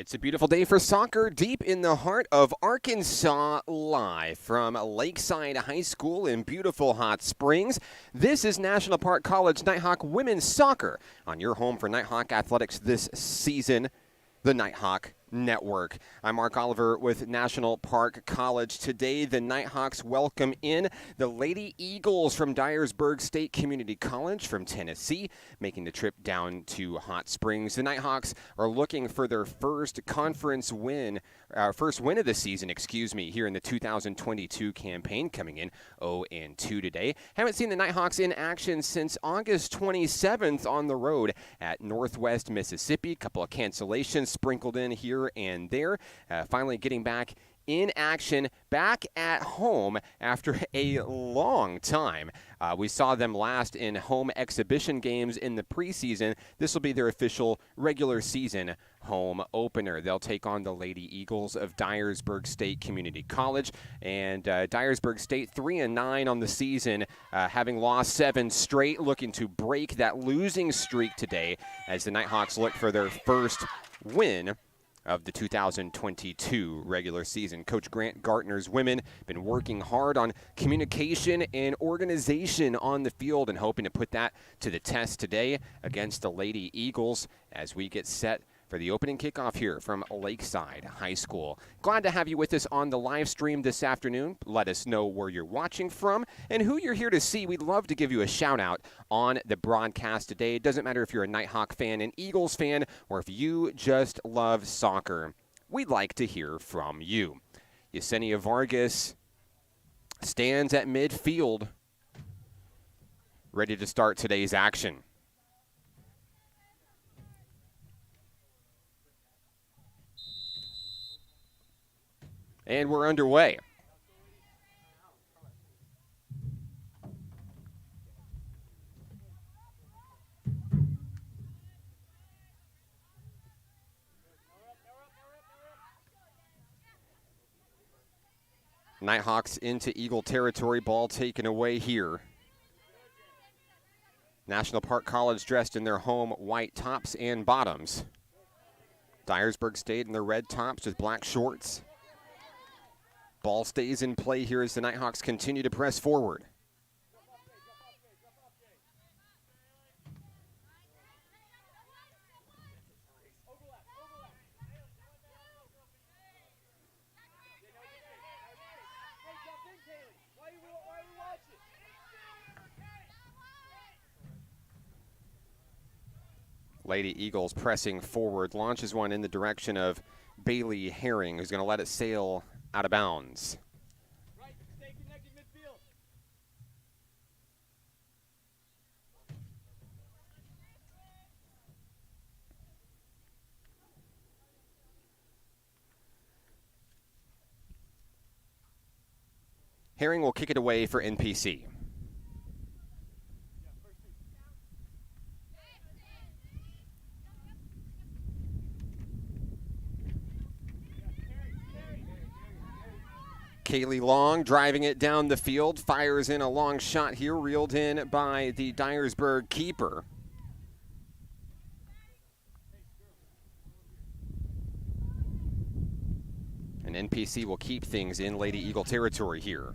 It's a beautiful day for soccer deep in the heart of Arkansas, live from Lakeside High School in beautiful Hot Springs. This is National Park College Nighthawk Women's Soccer on your home for Nighthawk Athletics this season, the Nighthawk Network. I'm Mark Oliver with National Park College. Today, the Nighthawks welcome in the Lady Eagles from Dyersburg State Community College from Tennessee, making the trip down to Hot Springs. The Nighthawks are looking for their first win of the season, here in the 2022 campaign, coming in 0-2 today. Haven't seen the Nighthawks in action since August 27th on the road at Northwest Mississippi. A couple of cancellations sprinkled in here and there. Finally getting back in action, back at home after a long time. We saw them last in home exhibition games in the preseason. This will be their official regular season home opener. They'll take on the Lady Eagles of Dyersburg State Community College. And Dyersburg State 3-9 on the season, having lost 7 straight, looking to break that losing streak today as the Nighthawks look for their first win of the 2022 regular season. Coach Grant Gartner's women been working hard on communication and organization on the field and hoping to put that to the test today against the Lady Eagles as we get set for the opening kickoff here from Lakeside High School. Glad to have you with us on the live stream this afternoon. Let us know where you're watching from and who you're here to see. We'd love to give you a shout out on the broadcast today. It doesn't matter if you're a Nighthawk fan, an Eagles fan, or if you just love soccer. We'd like to hear from you. Yesenia Vargas stands at midfield, ready to start today's action. And we're underway. Nighthawks into Eagle territory, ball taken away here. National Park College dressed in their home white tops and bottoms. Dyersburg State in their red tops with black shorts. Ball stays in play here as the Nighthawks continue to press forward. Lady Eagles pressing forward, launches one in the direction of Bailey Herring, who's going to let it sail out of bounds. Right, stay connected midfield. Herring will kick it away for NPC. Kaylee Long driving it down the field, fires in a long shot here, reeled in by the Dyersburg keeper. And NPC will keep things in Lady Eagle territory here.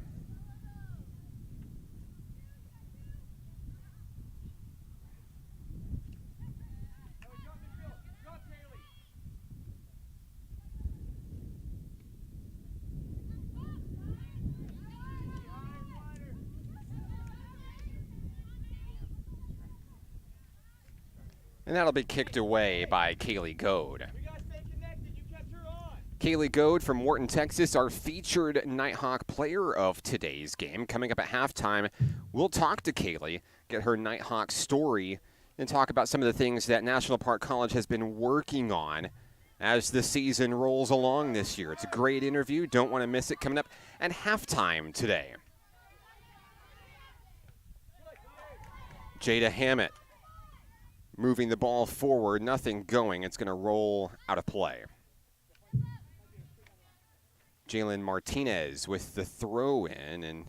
And that'll be kicked away by Kaylee Goad. Kaylee Goad from Wharton, Texas, our featured Nighthawk player of today's game. Coming up at halftime, we'll talk to Kaylee, get her Nighthawk story, and talk about some of the things that National Park College has been working on as the season rolls along this year. It's a great interview. Don't want to miss it. Coming up at halftime today. Jada Hammett moving the ball forward, nothing going. It's going to roll out of play. Jalen Martinez with the throw in, and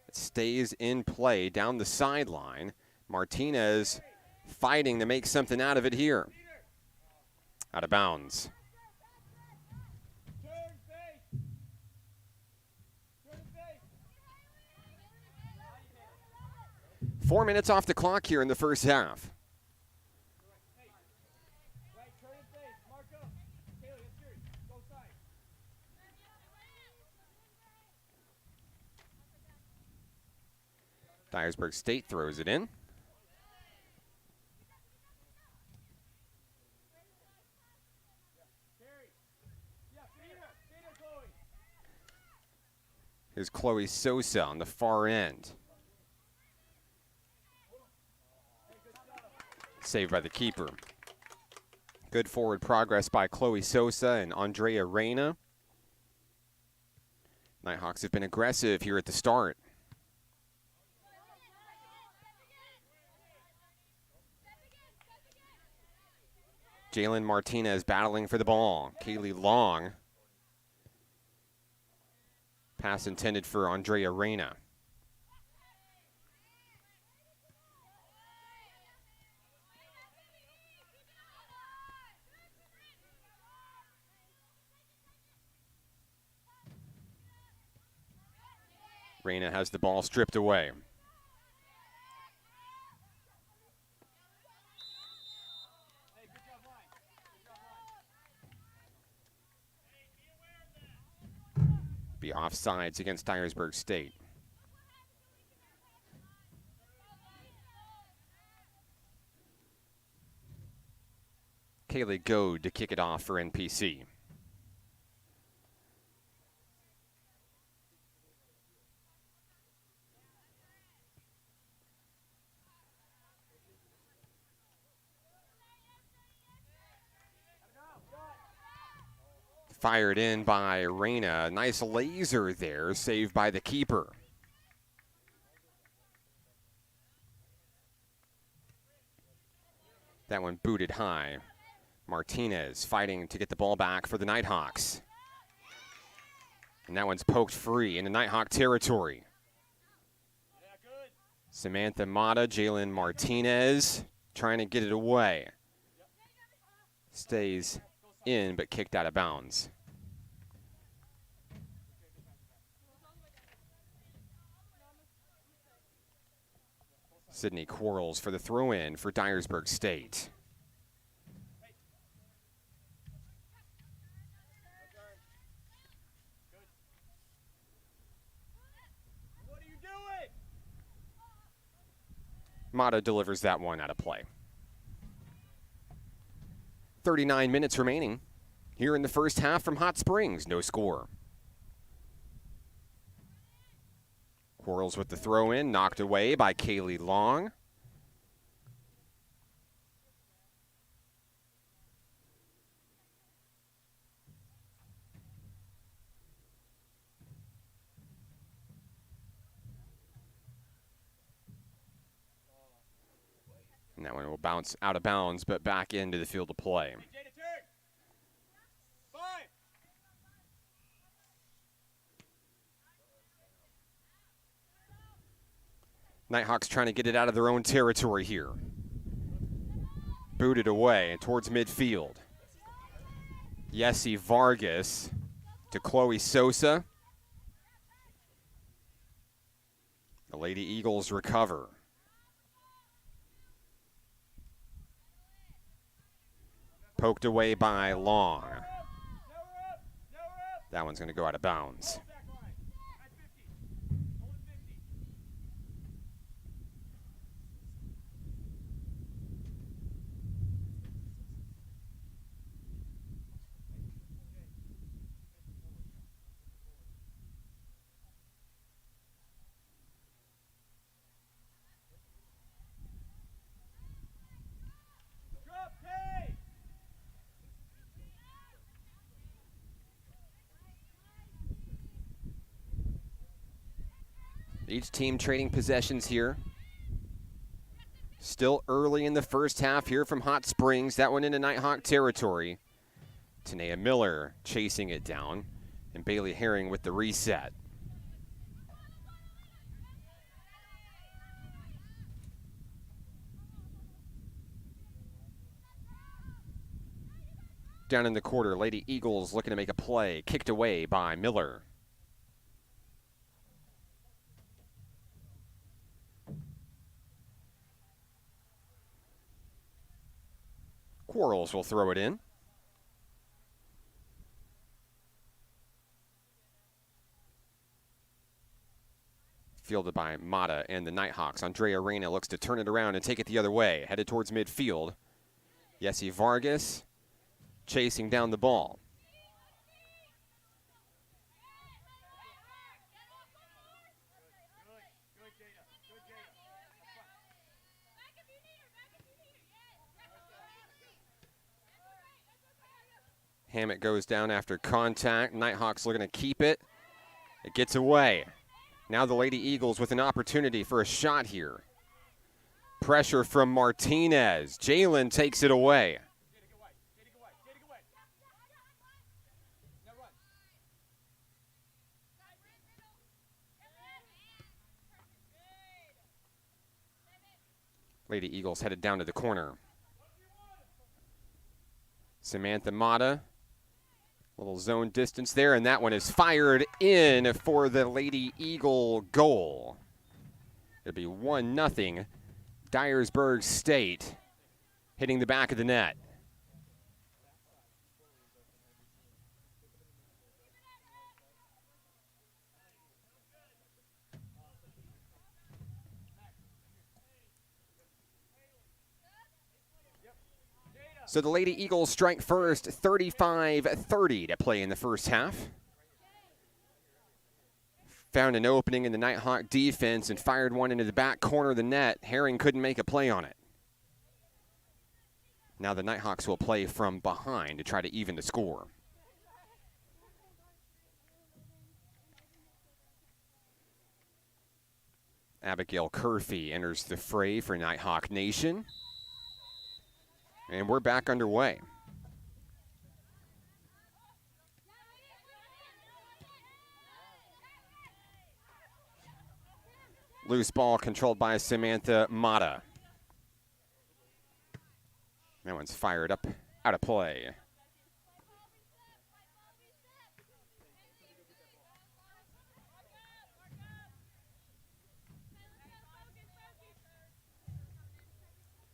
it stays in play down the sideline. Martinez fighting to make something out of it here. Out of bounds. Turn face. Turn face. 4 minutes off the clock here in the first half. Right, turn and face. Mark up. Kaylee, that's yours. Go side. Dyersburg State throws it in. Yeah, feed her, Chloe. Here's Chloe Sosa on the far end. Saved by the keeper. Good forward progress by Chloe Sosa and Andrea Reyna. Nighthawks have been aggressive here at the start. Jalen Martinez battling for the ball. Kaylee Long. Pass intended for Andrea Reyna. Reyna has the ball stripped away. Hey, good job, line. Good job, line. Be offsides against Dyersburg State. Kaylee Goad to kick it off for NPC. Fired in by Reyna. Nice laser there, saved by the keeper. That one booted high. Martinez fighting to get the ball back for the Nighthawks. And that one's poked free into Nighthawk territory. Yeah, good. Samantha Mata, Jalen Martinez trying to get it away. Stays in, but kicked out of bounds. Sydney Quarles for the throw-in for Dyersburg State. What are you doing? Mata delivers that one out of play. 39 minutes remaining here in the first half from Hot Springs. No score. Quarles with the throw-in, knocked away by Kaylee Long. And that one will bounce out of bounds, but back into the field of play. Hey, Jada, turn. 5. Nighthawks trying to get it out of their own territory here. Booted away towards midfield. Yessie Vargas to Chloe Sosa. The Lady Eagles recover. Poked away by Long. Now we're up. Now we're up. That one's going to go out of bounds. Back line. At 50. Hold it 50. Drop, Kay. Each team trading possessions here. Still early in the first half here from Hot Springs. That one into Nighthawk territory. Tanea Miller chasing it down. And Bailey Herring with the reset. Down in the quarter, Lady Eagles looking to make a play. Kicked away by Miller. Quarles will throw it in. Fielded by Mata and the Nighthawks. Andrea Reyna looks to turn it around and take it the other way. Headed towards midfield. Yessie Vargas chasing down the ball. Hammett goes down after contact. Nighthawks looking to keep it. It gets away. Now the Lady Eagles with an opportunity for a shot here. Pressure from Martinez. Jalen takes it away. Lady Eagles headed down to the corner. Samantha Mata. Little zone distance there, and that one is fired in for the Lady Eagle goal. It'll be 1-0. Dyersburg State hitting the back of the net. So the Lady Eagles strike first, 35-30 to play in the first half. Found an opening in the Nighthawk defense and fired one into the back corner of the net. Herring couldn't make a play on it. Now the Nighthawks will play from behind to try to even the score. Abigail Curfey enters the fray for Nighthawk Nation. And we're back underway. Loose ball controlled by Samantha Mata. That one's fired up, out of play.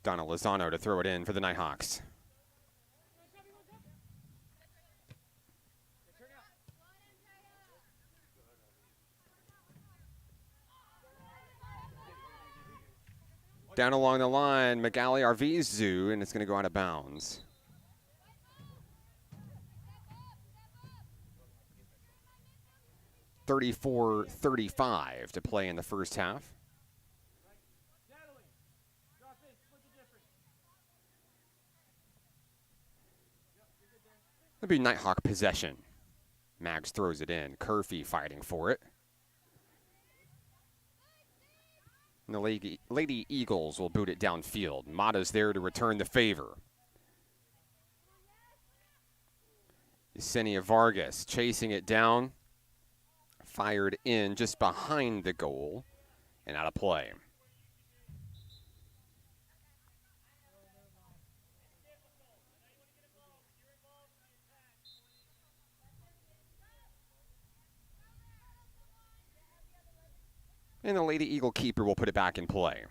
Donna Lozano to throw it in for the Nighthawks. Down along the line, Magali Arvizu, and it's going to go out of bounds. (34-35) to play in the first half. It'll be Nighthawk possession. Mags throws it in. Curfey fighting for it. And the Lady Eagles will boot it downfield. Mata's there to return the favor. Yesenia Vargas chasing it down. Fired in just behind the goal and out of play. And the Lady Eagle keeper will put it back in play.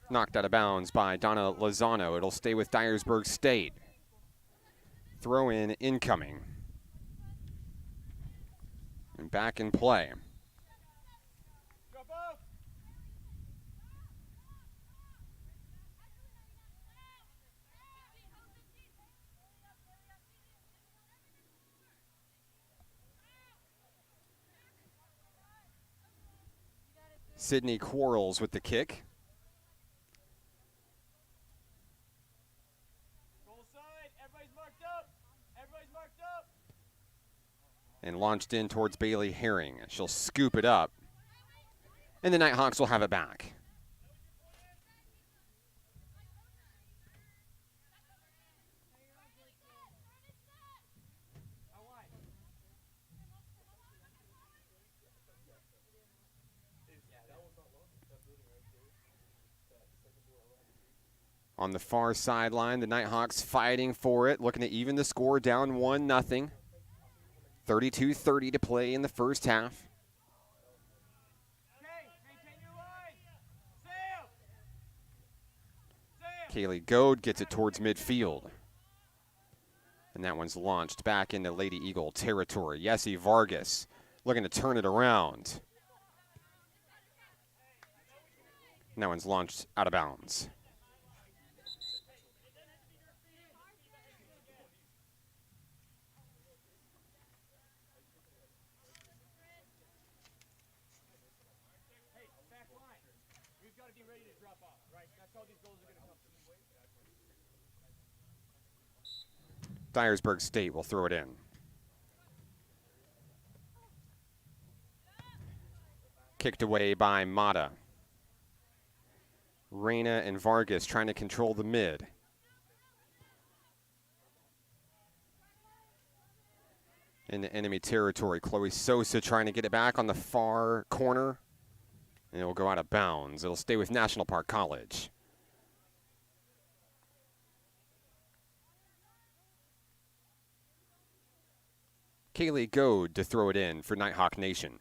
Knocked out of bounds by Donna Lozano. It'll stay with Dyersburg State. Throw in incoming. And back in play. Sydney Quarles with the kick. Goal side, everybody's marked up. Everybody's marked up. And launched in towards Bailey Herring. She'll scoop it up. And the Nighthawks will have it back. On the far sideline, the Nighthawks fighting for it, looking to even the score, down 1-0. 32-30 to play in the first half. Maintain your line. Sail. Kaylee Goad gets it towards midfield. And that one's launched back into Lady Eagle territory. Yessie Vargas looking to turn it around. And that one's launched out of bounds. Back line. We've got to be ready to drop off, right? That's how these goals are going to come. Dyersburg State will throw it in. Kicked away by Mata. Reyna and Vargas trying to control the mid. Into enemy territory. Chloe Sosa trying to get it back on the far corner. And it will go out of bounds. It'll stay with National Park College. Kaylee Goad to throw it in for Nighthawk Nation.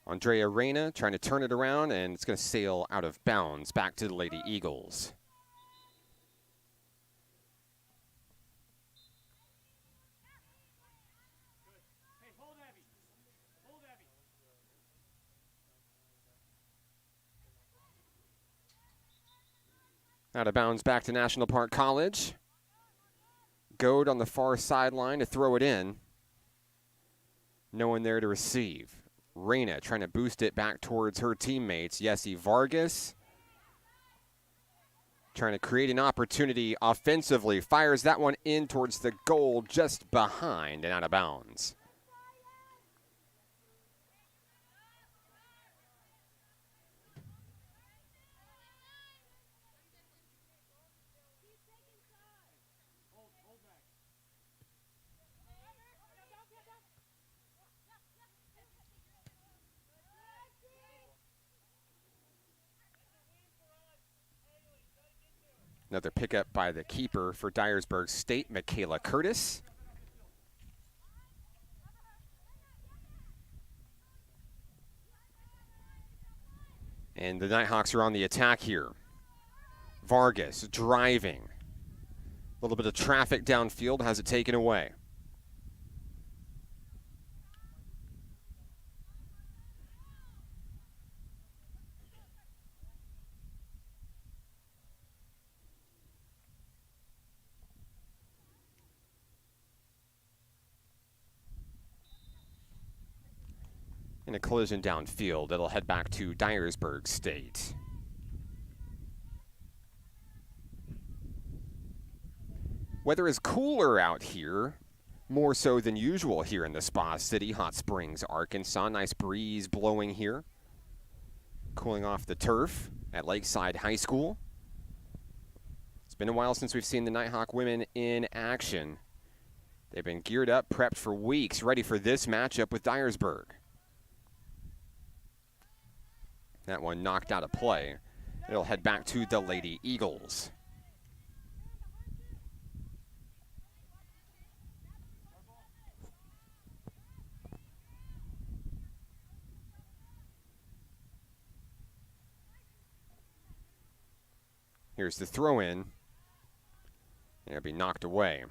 Andrea Reyna trying to turn it around, and it's going to sail out of bounds back to the Lady Eagles. Hey, hold Abby. Hold Abby. Out of bounds back to National Park College. Goad on the far sideline to throw it in. No one there to receive. Reyna trying to boost it back towards her teammates. Yessie Vargas trying to create an opportunity offensively. Fires that one in towards the goal just behind and out of bounds. Another pickup by the keeper for Dyersburg State, Michaela Curtis. And the Nighthawks are on the attack here. Vargas driving. A little bit of traffic downfield, has it taken away. In a collision downfield, it'll head back to Dyersburg State. Weather is cooler out here, more so than usual here in the Spa City, Hot Springs, Arkansas. Nice breeze blowing here. Cooling off the turf at Lakeside High School. It's been a while since we've seen the Nighthawk women in action. They've been geared up, prepped for weeks, ready for this matchup with Dyersburg. That one knocked out of play. It'll head back to the Lady Eagles. Here's the throw in. It'll be knocked away.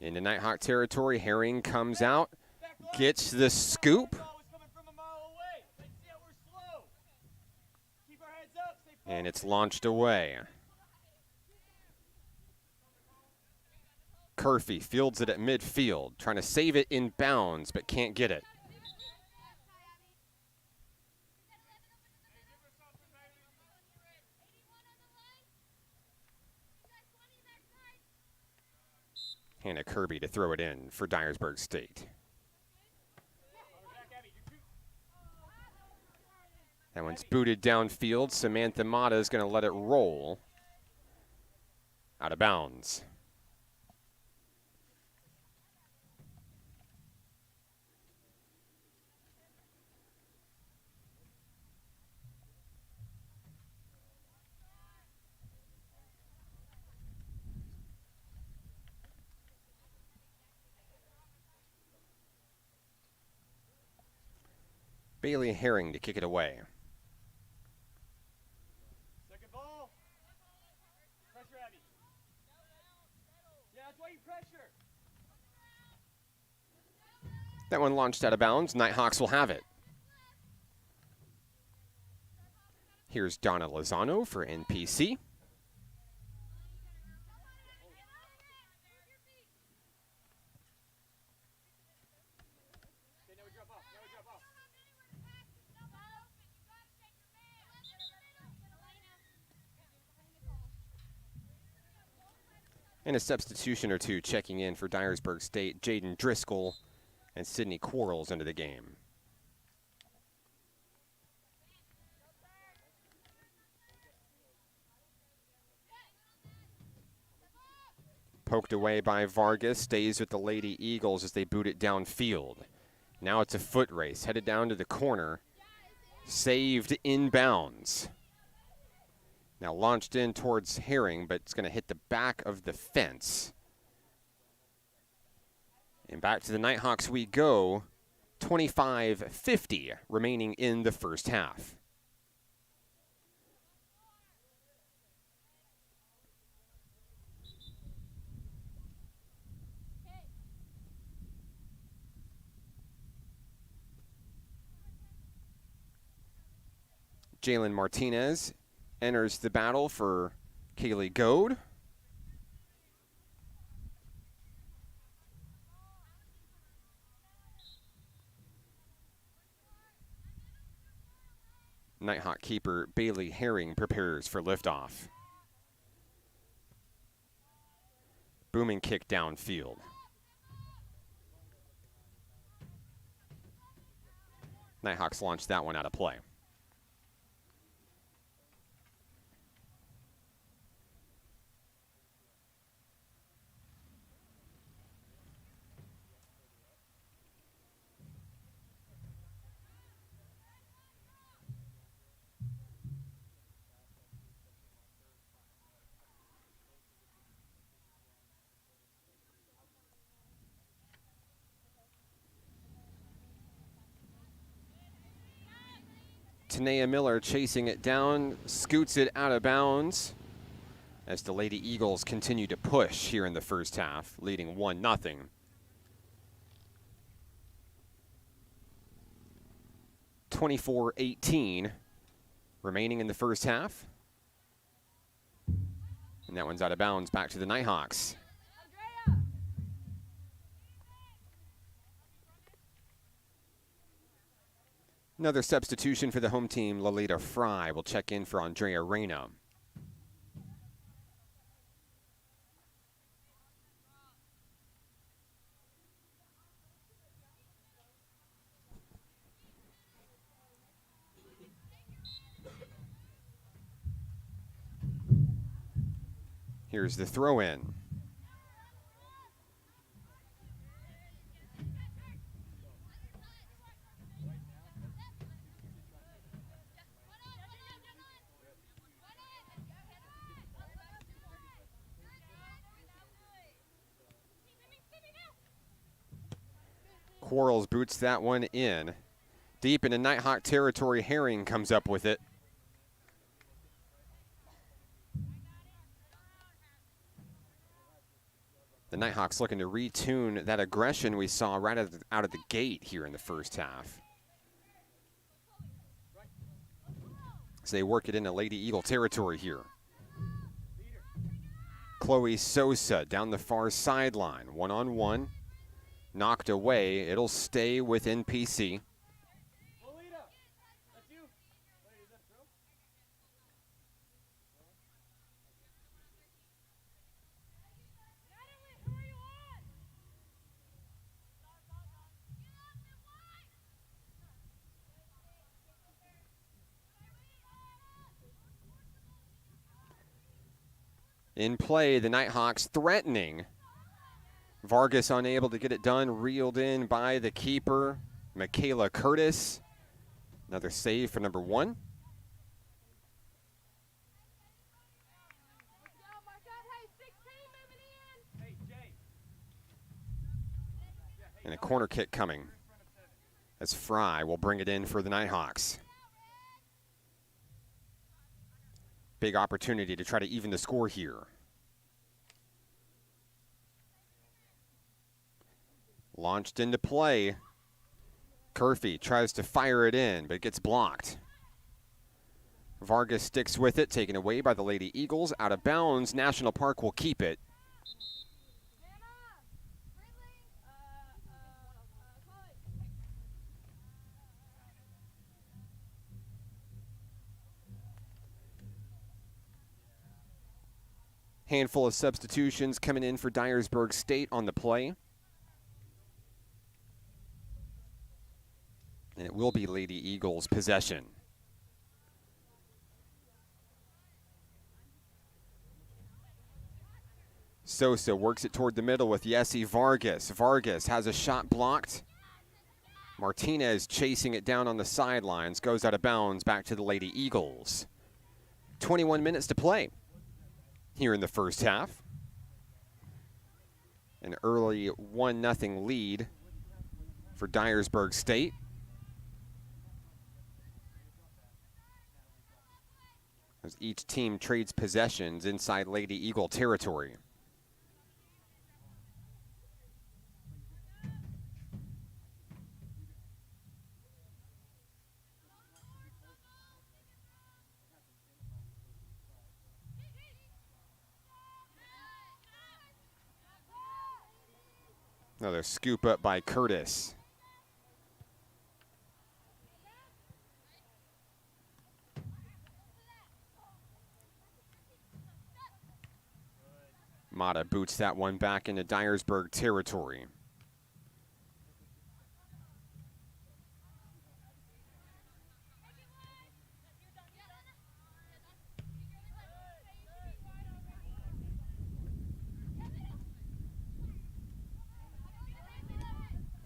Into Nighthawk territory, Herring comes out, gets the scoop, and it's launched away. Curfey fields it at midfield, trying to save it in bounds, but can't get it. Hannah Kirby to throw it in for Dyersburg State. That one's booted downfield. Samantha Mata is going to let it roll out of bounds. Bailey Herring to kick it away. Second ball. Pressure, Abby. Yeah, that's why you pressure. That one launched out of bounds. Nighthawks will have it. Here's Donna Lozano for NPC. Okay, now we drop off. Now we drop off. And a substitution or two checking in for Dyersburg State. Jaden Driscoll and Sydney Quarles into the game. Poked away by Vargas, stays with the Lady Eagles as they boot it downfield. Now it's a foot race, headed down to the corner. Saved inbounds. Now launched in towards Herring, but it's going to hit the back of the fence. And back to the Nighthawks we go. 25-50 remaining in the first half. Jalen Martinez enters the battle for Kaylee Goad. Nighthawk keeper Bailey Herring prepares for liftoff. Booming kick downfield. Nighthawks launch that one out of play. Tanea Miller chasing it down, scoots it out of bounds as the Lady Eagles continue to push here in the first half, leading 1-0. (24-18) remaining in the first half. And that one's out of bounds back to the Nighthawks. Another substitution for the home team, Lolita Fry will check in for Andrea Reyna. Here's the throw-in. Quarles boots that one in. Deep into Nighthawk territory, Herring comes up with it. The Nighthawks looking to retune that aggression we saw right out of the gate here in the first half. So they work it into Lady Eagle territory here. Chloe Sosa down the far sideline, one-on-one. Knocked away. It'll stay with NPC. Lolita, that's you. Wait, is that a throw? In play, the Nighthawks threatening. Vargas unable to get it done, reeled in by the keeper, Michaela Curtis. Another save for number 1. And a corner kick coming as Fry will bring it in for the Nighthawks. Big opportunity to try to even the score here. Launched into play. Curfey tries to fire it in, but it gets blocked. Vargas sticks with it, taken away by the Lady Eagles. Out of bounds, National Park will keep it. Handful of substitutions coming in for Dyersburg State on the play. And it will be Lady Eagles' possession. Sosa works it toward the middle with Yessie Vargas. Vargas has a shot blocked. Martinez chasing it down on the sidelines, goes out of bounds back to the Lady Eagles. 21 minutes to play here in the first half. An early 1-0 lead for Dyersburg State. As each team trades possessions inside Lady Eagle territory. Another scoop up by Curtis. Mata boots that one back into Dyersburg territory.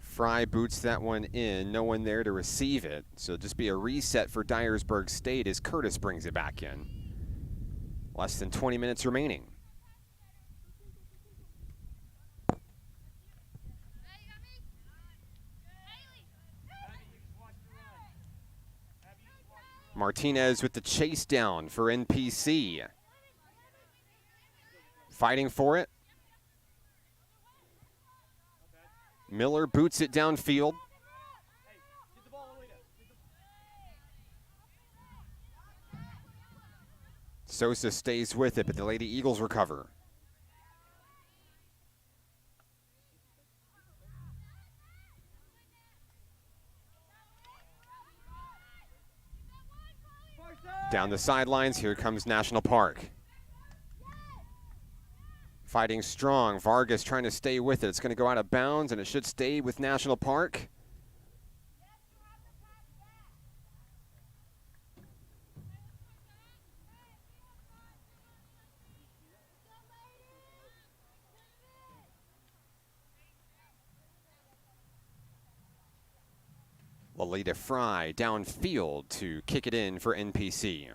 Fry boots that one in, no one there to receive it. So it'll just be a reset for Dyersburg State as Curtis brings it back in. Less than 20 minutes remaining. Martinez with the chase down for NPC. Fighting for it. Miller boots it downfield. Sosa stays with it, but the Lady Eagles recover. Down the sidelines, here comes National Park. Fighting strong. Vargas trying to stay with it. It's going to go out of bounds, and it should stay with National Park. Lolita Fry downfield to kick it in for NPC.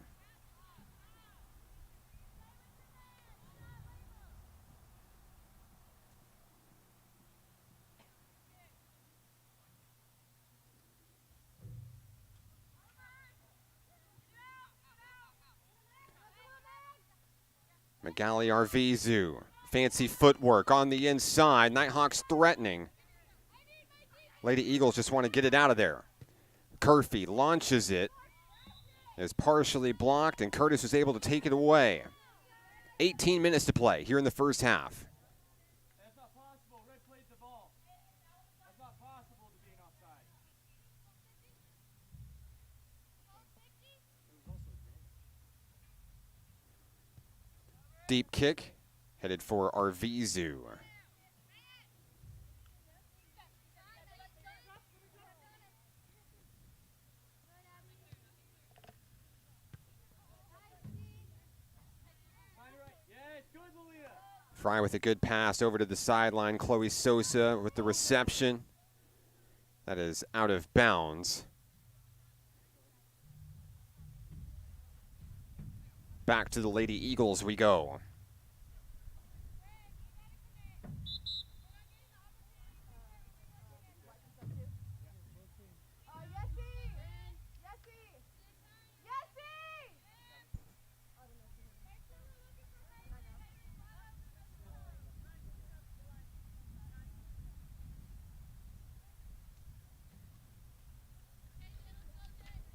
Magali Arvizu, fancy footwork on the inside. Nighthawks threatening. Lady Eagles just want to get it out of there. Curfey launches it. Is partially blocked, and Curtis was able to take it away. 18 minutes to play here in the first half. That's not possible. Red played the ball. That's not possible to be an offside. Deep kick headed for Arvizu. Yes, good Fry with a good pass over to the sideline. Chloe Sosa with the reception. That is out of bounds. Back to the Lady Eagles we go.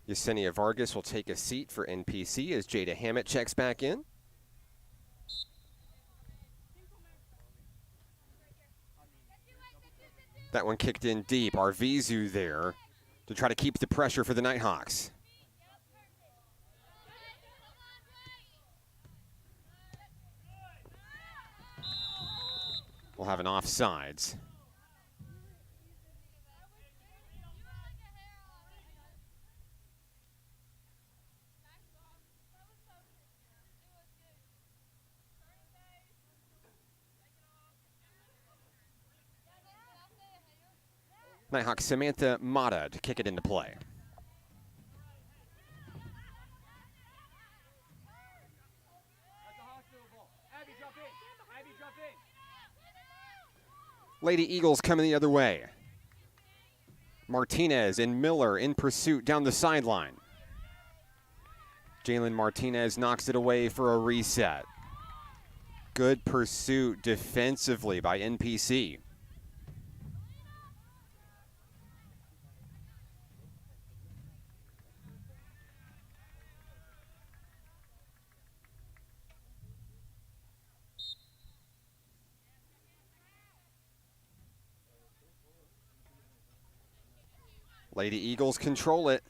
Yesenia Vargas will take a seat for NPC as Jada Hammett checks back in. That one kicked in deep. Arvizu there to try to keep the pressure for the Nighthawks. We'll have an offsides. Nighthawk Samantha Mata to kick it into play. Lady Eagles coming the other way. Martinez and Miller in pursuit down the sideline. Jalen Martinez knocks it away for a reset. Good pursuit defensively by NPC. Lady Eagles control it.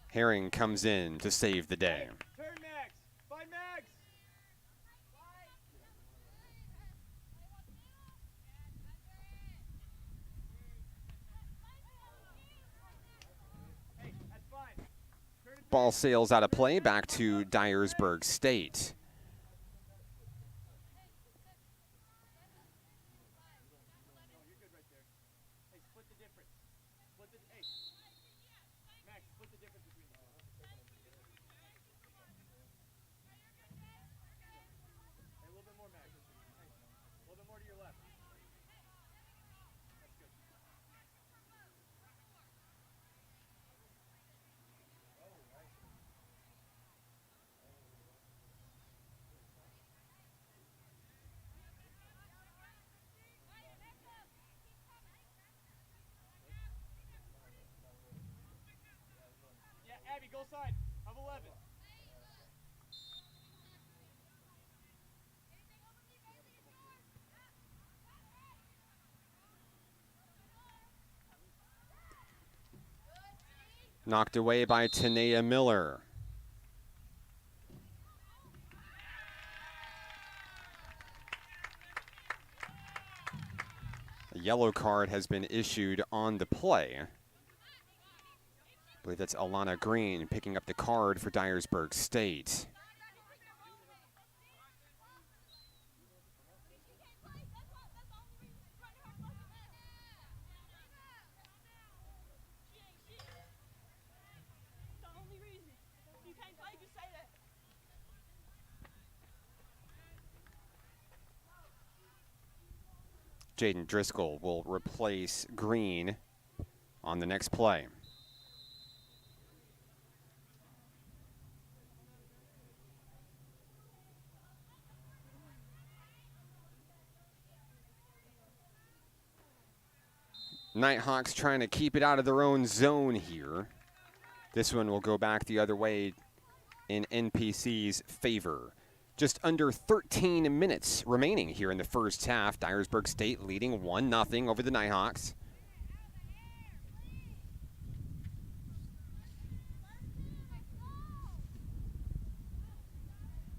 Herring comes in to save the day. Turn Max. Find Max. Hey, that's fine. Turn it Ball sails out of play back to Dyersburg State. Abby, go side of 11. Knocked away by Tanea Miller. A yellow card has been issued on the play. I believe that's Alana Green picking up the card for Dyersburg State. Jaden Driscoll will replace Green on the next play. Nighthawks trying to keep it out of their own zone here. This one will go back the other way in NPC's favor. Just under 13 minutes remaining here in the first half. Dyersburg State leading 1-0 over the Nighthawks.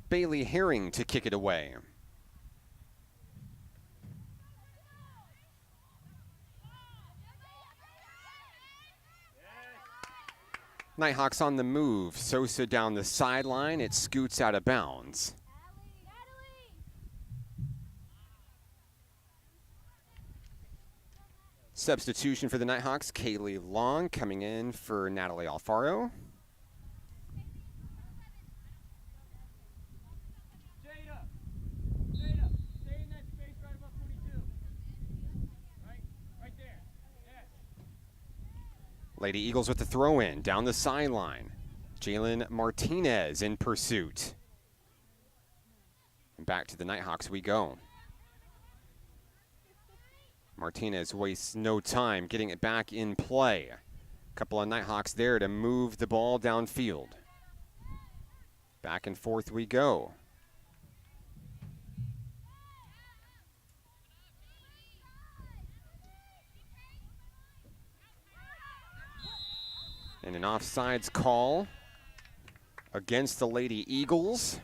Bailey Herring to kick it away. Nighthawks on the move. Sosa down the sideline. It scoots out of bounds. Substitution for the Nighthawks, Kaylee Long coming in for Natalie Alfaro. Jada, stay in that space right above 22. Right there. Yes. Lady Eagles with the throw in down the sideline. Jalen Martinez in pursuit. And back to the Nighthawks we go. Martinez wastes no time getting it back in play. A couple of Nighthawks there to move the ball downfield. Back and forth we go. And an offsides call against the Lady Eagles.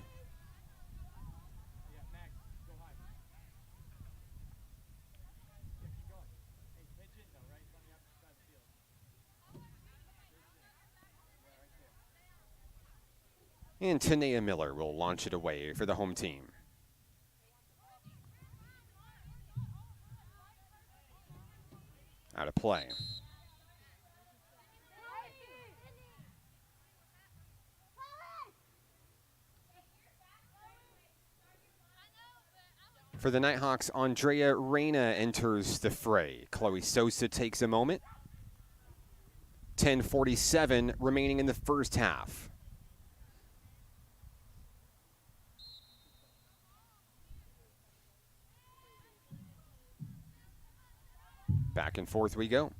And Tanea Miller will launch it away for the home team. Out of play. For the Nighthawks, Andrea Reyna enters the fray. Chloe Sosa takes a moment. 10:47 remaining in the first half. Back and forth we go.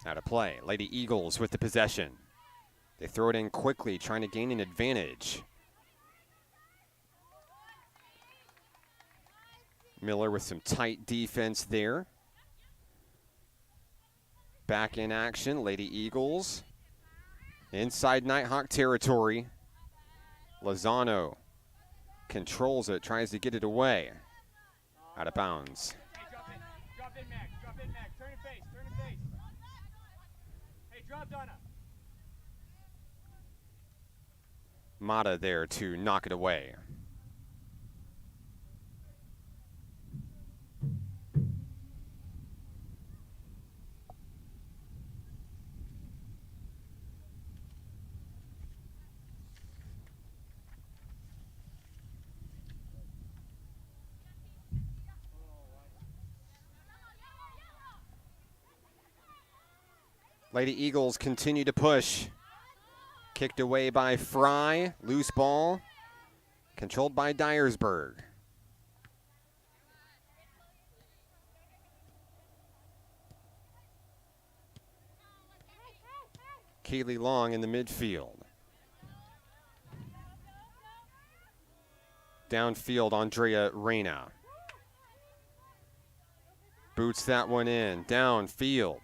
Out of play. Lady Eagles with the possession. They throw it in quickly, trying to gain an advantage. Miller with some tight defense there. Back in action, Lady Eagles. Inside Nighthawk territory. Lozano controls it, tries to get it away. Out of bounds. Hey, drop in, Max. Turn and face. Hey, drop Donna. Mata there to knock it away. Lady Eagles continue to push. Kicked away by Fry. Loose ball. Controlled by Dyersburg. Kaylee Long in the midfield. Downfield, Andrea Reyna. Boots that one in. Downfield.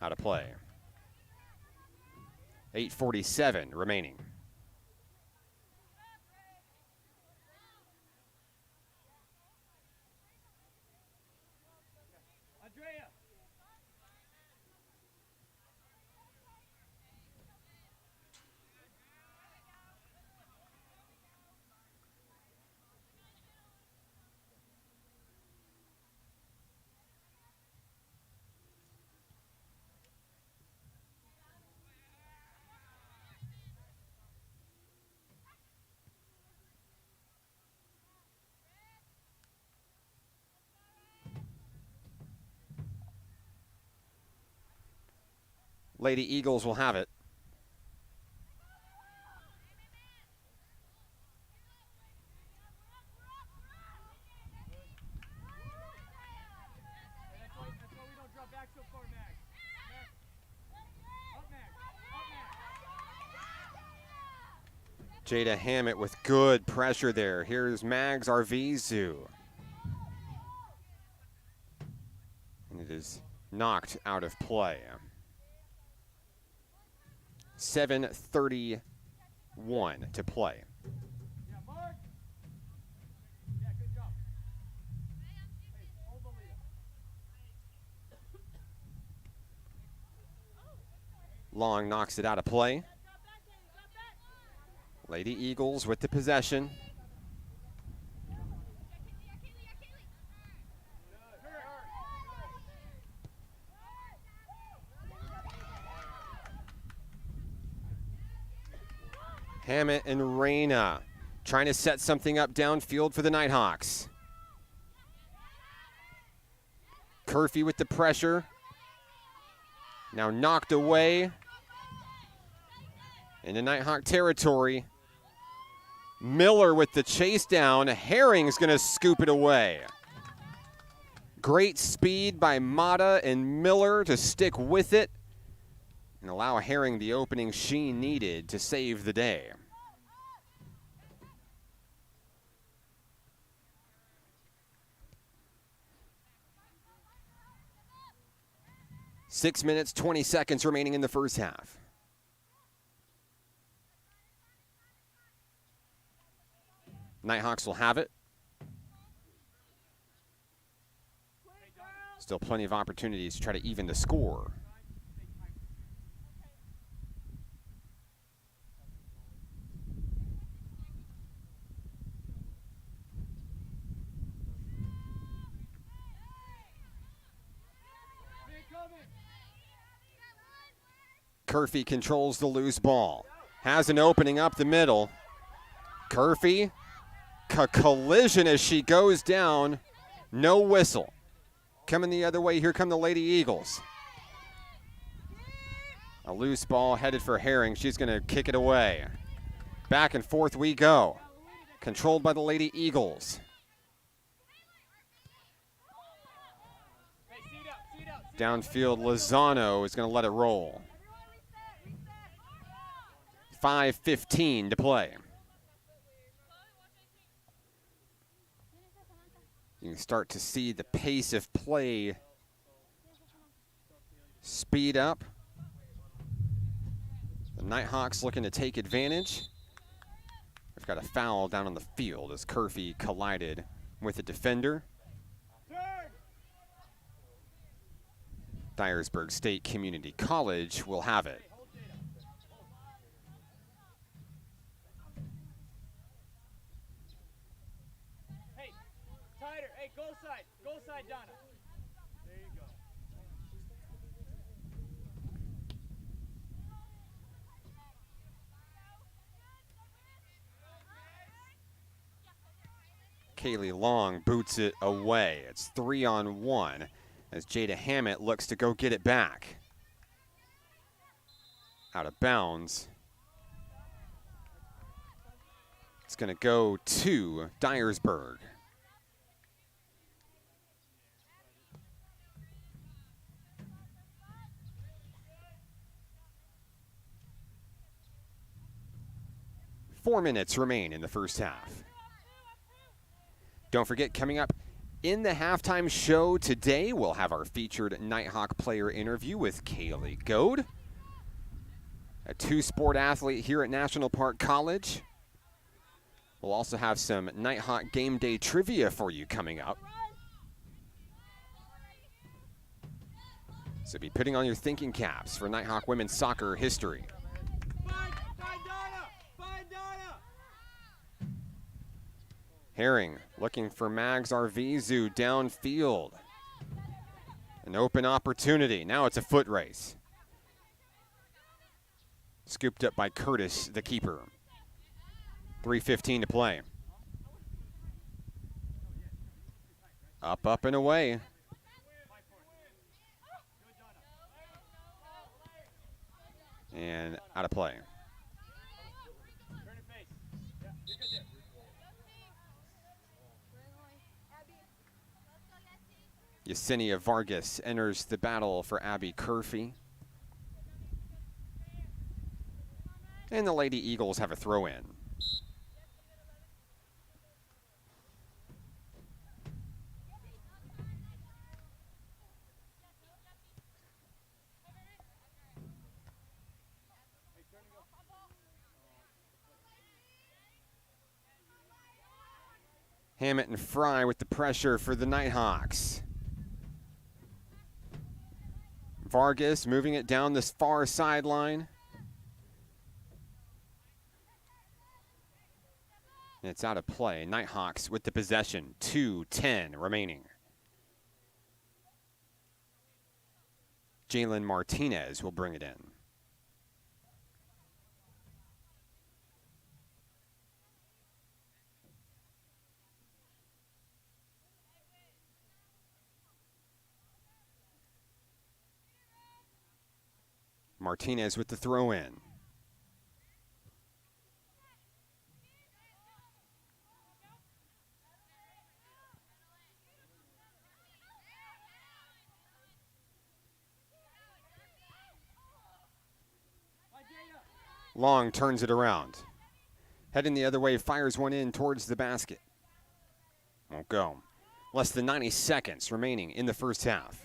Out of play. 8:47 remaining. Andrea. Lady Eagles will have it. That's why we don't drop back so far, Max. Up, Max. Jada Hammett with good pressure there. Here's Mags Arvizu. And it is knocked out of play. 7:30 1 to play. Yeah, Mark. Yeah, good job. Hey, hold the lead. Long knocks it out of play. Lady Eagles with the possession. Hammett and Reyna trying to set something up downfield for the Nighthawks. Curfew with the pressure. Now knocked away into Nighthawk territory. Miller with the chase down. Herring's going to scoop it away. Great speed by Mata and Miller to stick with it and allow Herring the opening she needed to save the day. Six minutes, 20 seconds remaining in the first half. Nighthawks will have it. Still plenty of opportunities to try to even the score. Curfew controls the loose ball. Has an opening up the middle. Curfew, collision as she goes down. No whistle. Coming the other way, here come the Lady Eagles. A loose ball headed for Herring. She's going to kick it away. Back and forth we go. Controlled by the Lady Eagles. Downfield, Lozano is going to let it roll. 5:15 to play. You can start to see the pace of play speed up. The Nighthawks looking to take advantage. We've got a foul down on the field as Curfew collided with a defender. Dyersburg State Community College will have it. Hey, go side, Donna. There you go. Kaylee Long boots it away. It's 3-on-1 as Jada Hammett looks to go get it back. Out of bounds. It's going to go to Dyersburg. Four minutes remain in the first half. Don't forget, coming up in the halftime show today, we'll have our featured Nighthawk player interview with Kaylee Goad, a two-sport athlete here at National Park College. We'll also have some Nighthawk game day trivia for you coming up. So be putting on your thinking caps for Nighthawk women's soccer history. Herring looking for Mags Arvizu downfield. An open opportunity. Now it's a foot race. Scooped up by Curtis, the keeper. 3:15 to play. Up and away. And out of play. Yesenia Vargas enters the battle for Abby Curfew. And the Lady Eagles have a throw-in. Hammett and Fry with the pressure for the Nighthawks. Vargas moving it down this far sideline. And it's out of play. Nighthawks with the possession. 2:10 remaining. Jalen Martinez will bring it in. Martinez with the throw in. Long turns it around. Heading the other way, fires one in towards the basket. Won't go. Less than 90 seconds remaining in the first half.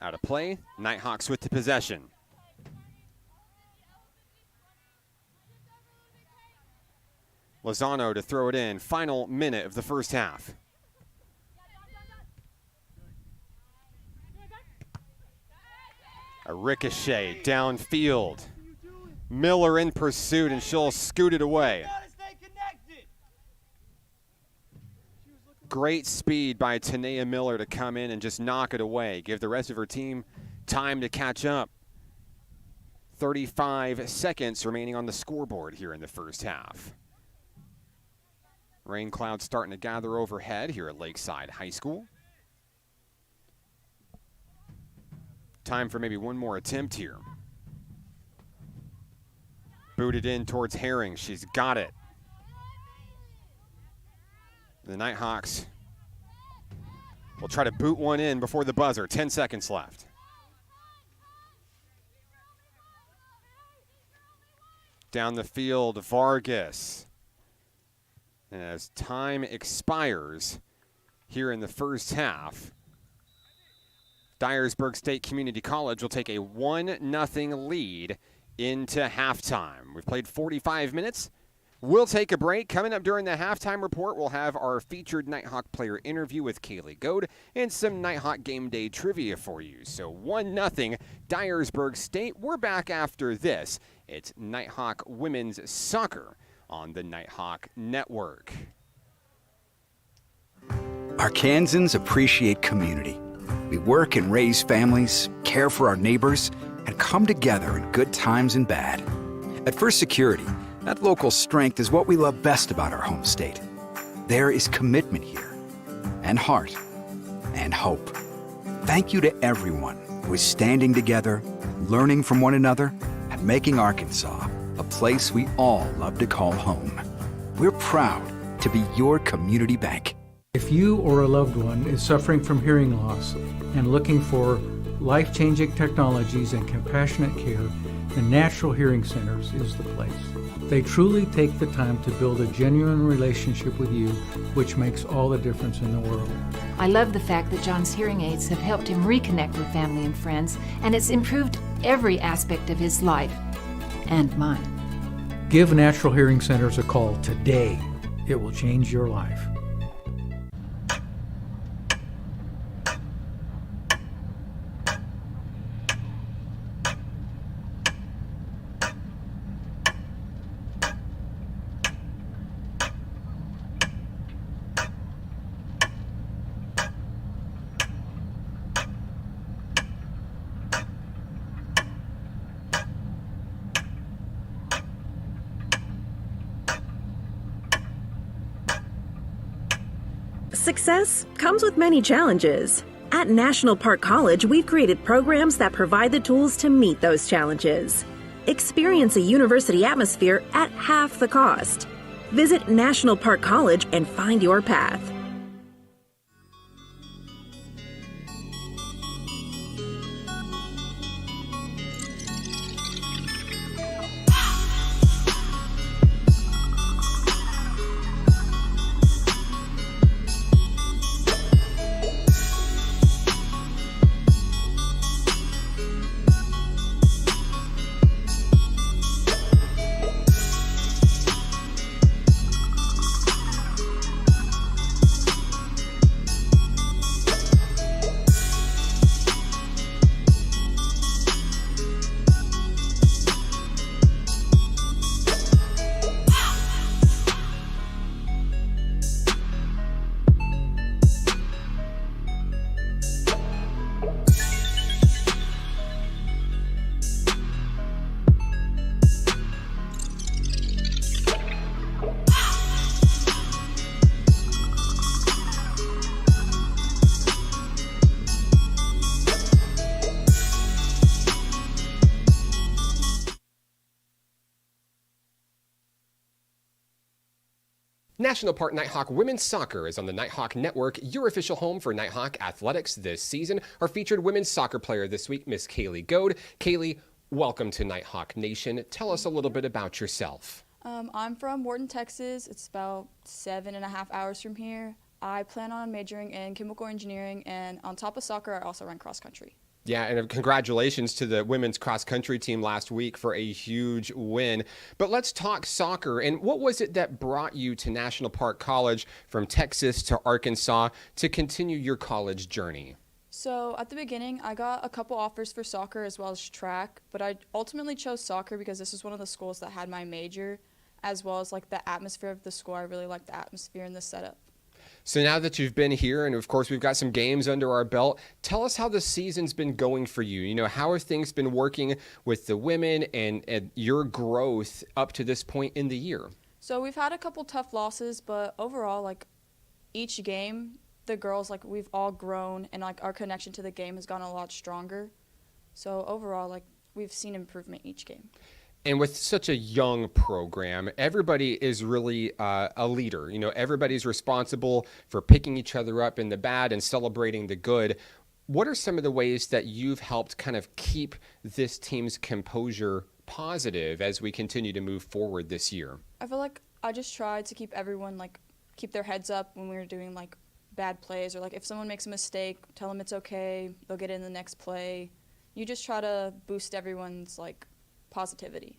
Out of play, Nighthawks with the possession. Lozano to throw it in. Final minute of the first half. A ricochet downfield. Miller in pursuit, and she'll scoot it away. Great speed by Tanea Miller to come in and just knock it away. Give the rest of her team time to catch up. 35 seconds remaining on the scoreboard here in the first half. Rain clouds starting to gather overhead here at Lakeside High School. Time for maybe one more attempt here. Booted in towards Herring. She's got it. The Nighthawks will try to boot one in before the buzzer. 10 seconds left. Down the field, Vargas. And as time expires here in the first half, Dyersburg State Community College will take a 1-0 lead into halftime. We've played 45 minutes. We'll take a break. Coming up during the halftime report, we'll have our featured Nighthawk player interview with Kaylee Goad and some Nighthawk game day trivia for you. So 1-0 Dyersburg State. We're back after this. It's Nighthawk women's soccer on the Nighthawk Network. Arkansans appreciate community. We work and raise families, care for our neighbors, and come together in good times and bad. At First Security, that local strength is what we love best about our home state. There is commitment here, and heart, and hope. Thank you to everyone who is standing together, learning from one another, and making Arkansas a place we all love to call home. We're proud to be your community bank. If you or a loved one is suffering from hearing loss and looking for life-changing technologies and compassionate care, the Natural Hearing Centers is the place. They truly take the time to build a genuine relationship with you, which makes all the difference in the world. I love the fact that John's hearing aids have helped him reconnect with family and friends, and it's improved every aspect of his life and mine. Give Natural Hearing Centers a call today. It will change your life. Success comes with many challenges. At National Park College, we've created programs that provide the tools to meet those challenges. Experience a university atmosphere at half the cost. Visit National Park College and find your path. National Park Nighthawk Women's Soccer is on the Nighthawk Network, your official home for Nighthawk athletics this season. Our featured women's soccer player this week, Miss Kaylee Goad. Kaylee, welcome to Nighthawk Nation. Tell us a little bit about yourself. I'm from Wharton, Texas. It's about 7.5 hours from here. I plan on majoring in chemical engineering, and on top of soccer, I also run cross country. Yeah, and congratulations to the women's cross-country team last week for a huge win. But let's talk soccer. And what was it that brought you to National Park College from Texas to Arkansas to continue your college journey? So at the beginning, I got a couple offers for soccer as well as track, but I ultimately chose soccer because this is one of the schools that had my major, as well as like the atmosphere of the school. I really like the atmosphere and the setup. So now that you've been here, and of course we've got some games under our belt, tell us how the season's been going for you. You know, how have things been working with the women and your growth up to this point in the year? So we've had a couple tough losses, but overall, like each game, the girls, like we've all grown, and like our connection to the game has gotten a lot stronger. So overall, like we've seen improvement each game. And with such a young program, everybody is really a leader. You know, everybody's responsible for picking each other up in the bad and celebrating the good. What are some of the ways that you've helped kind of keep this team's composure positive as we continue to move forward this year? I feel like I just tried to keep everyone, like, keep their heads up when we were doing, like, bad plays, or, like, if someone makes a mistake, tell them it's okay, they'll get in the next play. You just try to boost everyone's, like, positivity.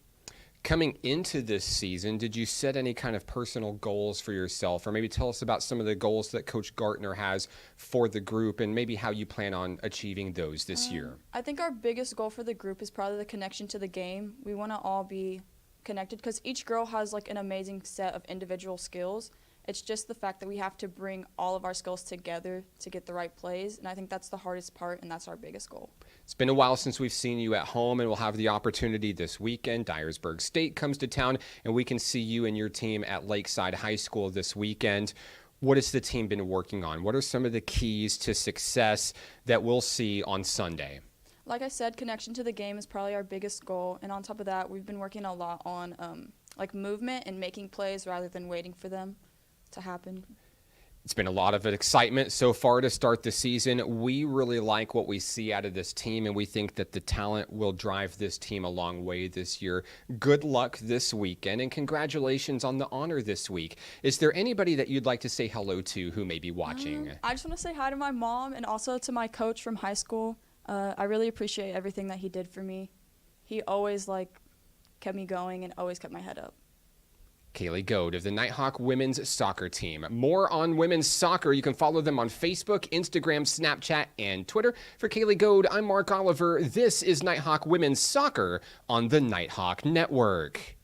Coming into this season, did you set any kind of personal goals for yourself? Or maybe tell us about some of the goals that Coach Gartner has for the group and maybe how you plan on achieving those this year. I think our biggest goal for the group is probably the connection to the game. We want to all be connected because each girl has like an amazing set of individual skills. It's just the fact that we have to bring all of our skills together to get the right plays, and I think that's the hardest part, and that's our biggest goal. It's been a while since we've seen you at home, and we'll have the opportunity this weekend. Dyersburg State comes to town, and we can see you and your team at Lakeside High School this weekend. What has the team been working on? What are some of the keys to success that we'll see on Sunday? Like I said, connection to the game is probably our biggest goal, and on top of that, we've been working a lot on like movement and making plays rather than waiting for them to happen. It's been a lot of excitement so far to start the season. We really like what we see out of this team, and we think that the talent will drive this team a long way this year. Good luck this weekend, and congratulations on the honor this week. Is there anybody that you'd like to say hello to who may be watching? I just want to say hi to my mom and also to my coach from high school. I really appreciate everything that he did for me. He always kept me going and always kept my head up. Kaylee Goad of the Nighthawk women's soccer team. More on women's soccer. You can follow them on Facebook, Instagram, Snapchat, and Twitter. For Kaylee Goad, I'm Mark Oliver. This is Nighthawk women's soccer on the Nighthawk Network.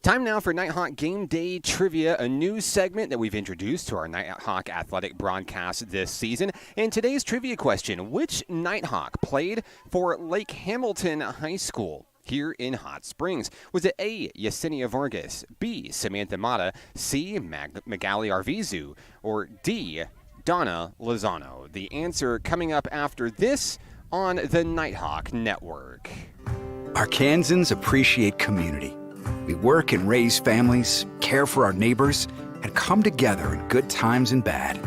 Time now for Nighthawk Game Day Trivia, a new segment that we've introduced to our Nighthawk athletic broadcast this season. And today's trivia question, which Nighthawk played for Lake Hamilton High School here in Hot Springs? Was it A, Yesenia Vargas, B, Samantha Mata, C, Magali Arvizu, or D, Donna Lozano? The answer coming up after this on the Nighthawk Network. Arkansans appreciate community. We work and raise families, care for our neighbors, and come together in good times and bad.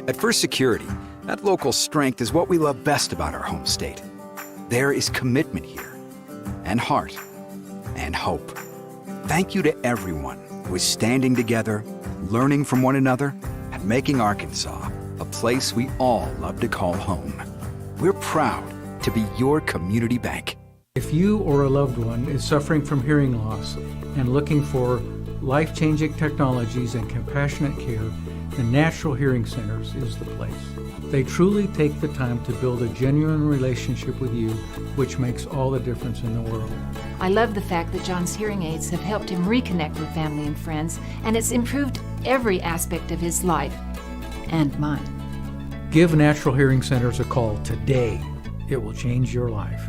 At First Security, that local strength is what we love best about our home state. There is commitment here, and heart, and hope. Thank you to everyone who is standing together, learning from one another, and making Arkansas a place we all love to call home. We're proud to be your community bank. If you or a loved one is suffering from hearing loss and looking for life-changing technologies and compassionate care, the Natural Hearing Centers is the place. They truly take the time to build a genuine relationship with you, which makes all the difference in the world. I love the fact that John's hearing aids have helped him reconnect with family and friends, and it's improved every aspect of his life and mine. Give Natural Hearing Centers a call today. It will change your life.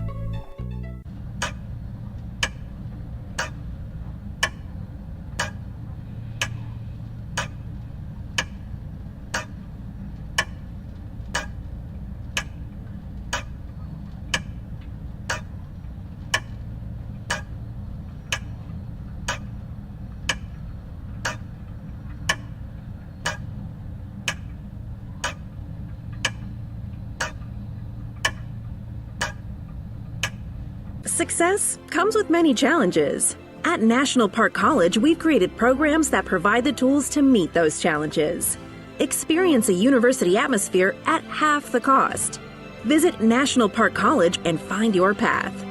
Success comes with many challenges. At National Park College, we've created programs that provide the tools to meet those challenges. Experience a university atmosphere at half the cost. Visit National Park College and find your path.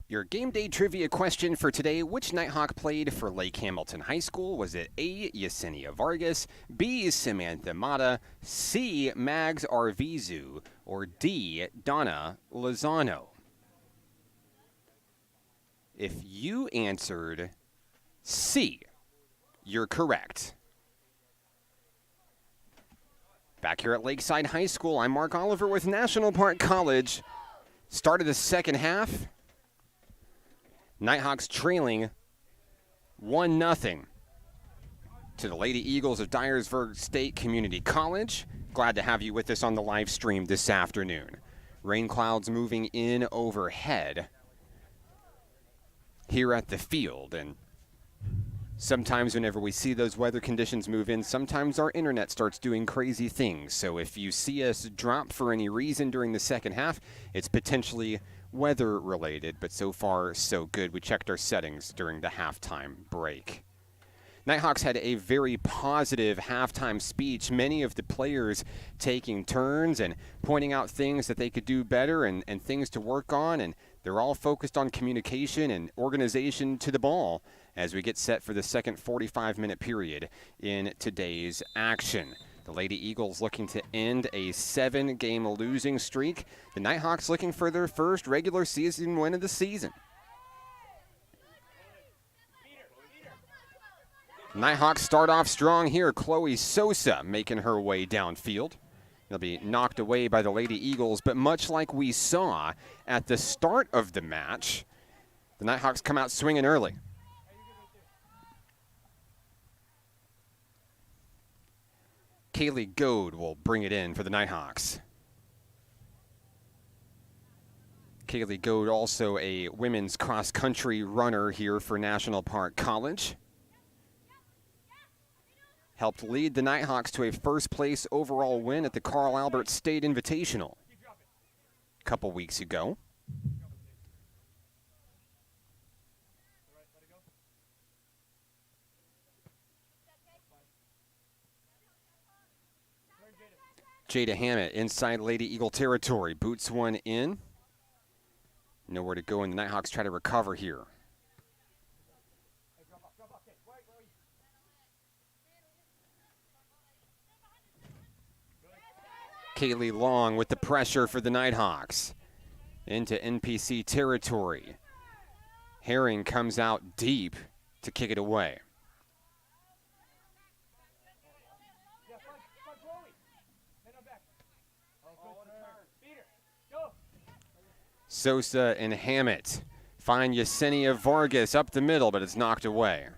Your game day trivia question for today: which Nighthawk played for Lake Hamilton High School? Was it A, Yesenia Vargas, B, Samantha Mata, C, Mags Arvizu, or D, Donna Lozano? If you answered C, you're correct. Back here at Lakeside High School, I'm Mark Oliver with National Park College. Start of the second half. Nighthawks trailing 1-0 to the Lady Eagles of Dyersburg State Community College. Glad to have you with us on the live stream this afternoon. Rain clouds moving in overhead here at the field, and sometimes whenever we see those weather conditions move in, sometimes our internet starts doing crazy things. So if you see us drop for any reason during the second half, it's potentially weather related, but so far so good. We checked our settings during the halftime break. Nighthawks had a very positive halftime speech, many of the players taking turns and pointing out things that they could do better and things to work on, and they're all focused on communication and organization to the ball as we get set for the second 45-minute period in today's action. The Lady Eagles looking to end a 7-game losing streak. The Nighthawks looking for their first regular season win of the season. Nighthawks start off strong here. Chloe Sosa making her way downfield. They'll be knocked away by the Lady Eagles, but much like we saw at the start of the match, the Nighthawks come out swinging early. Kaylee Goad will bring it in for the Nighthawks. Kaylee Goad, also a women's cross-country runner here for National Park College. Helped lead the Nighthawks to a first-place overall win at the Carl Albert State Invitational a couple weeks ago. Jada Hammett inside Lady Eagle territory. Boots one in. Nowhere to go, and the Nighthawks try to recover here. Kaylee Long with the pressure for the Nighthawks. Into NPC territory. Herring comes out deep to kick it away. Sosa and Hammett find Yesenia Vargas up the middle, but it's knocked away.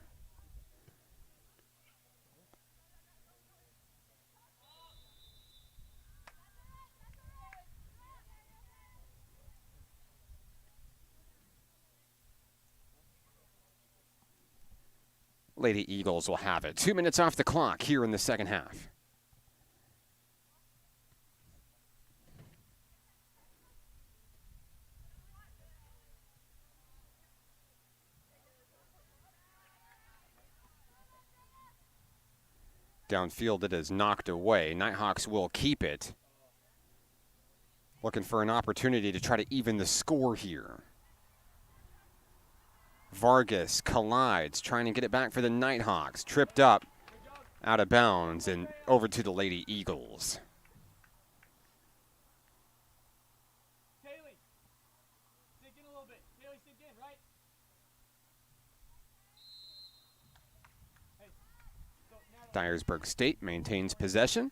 Lady Eagles will have it. 2 minutes off the clock here in the second half. Downfield it is knocked away. Nighthawks will keep it. Looking for an opportunity to try to even the score here. Vargas collides, trying to get it back for the Nighthawks. Tripped up, out of bounds, and over to the Lady Eagles. Kaylee, sink in a little bit. Kaylee, sink in, right? Hey, so now Dyersburg State maintains possession.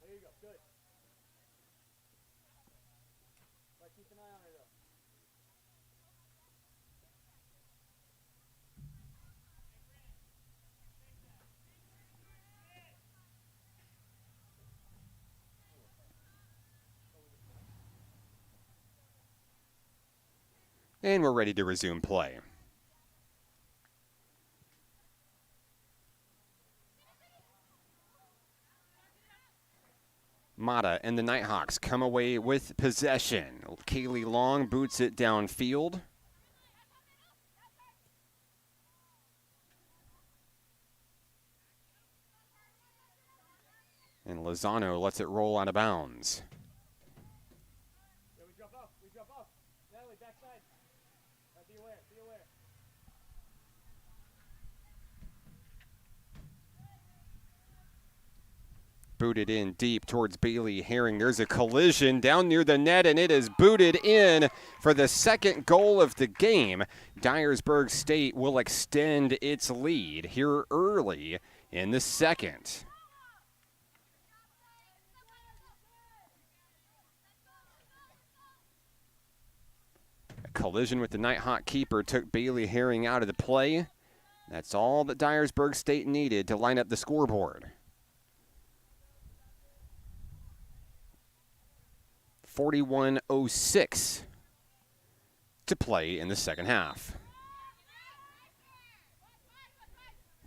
there you go, good. But keep an eye on her though. And we're ready to resume play. Mata and the Nighthawks come away with possession. Kaylee Long boots it downfield. And Lozano lets it roll out of bounds. Yeah, we drop off. We drop off. Natalie, backside. Be aware. Be aware. Booted in deep towards Bailey Herring. There's a collision down near the net, and it is booted in for the second goal of the game. Dyersburg State will extend its lead here early in the second. A collision with the Nighthawk keeper took Bailey Herring out of the play. That's all that Dyersburg State needed to line up the scoreboard. 41:06 to play in the second half.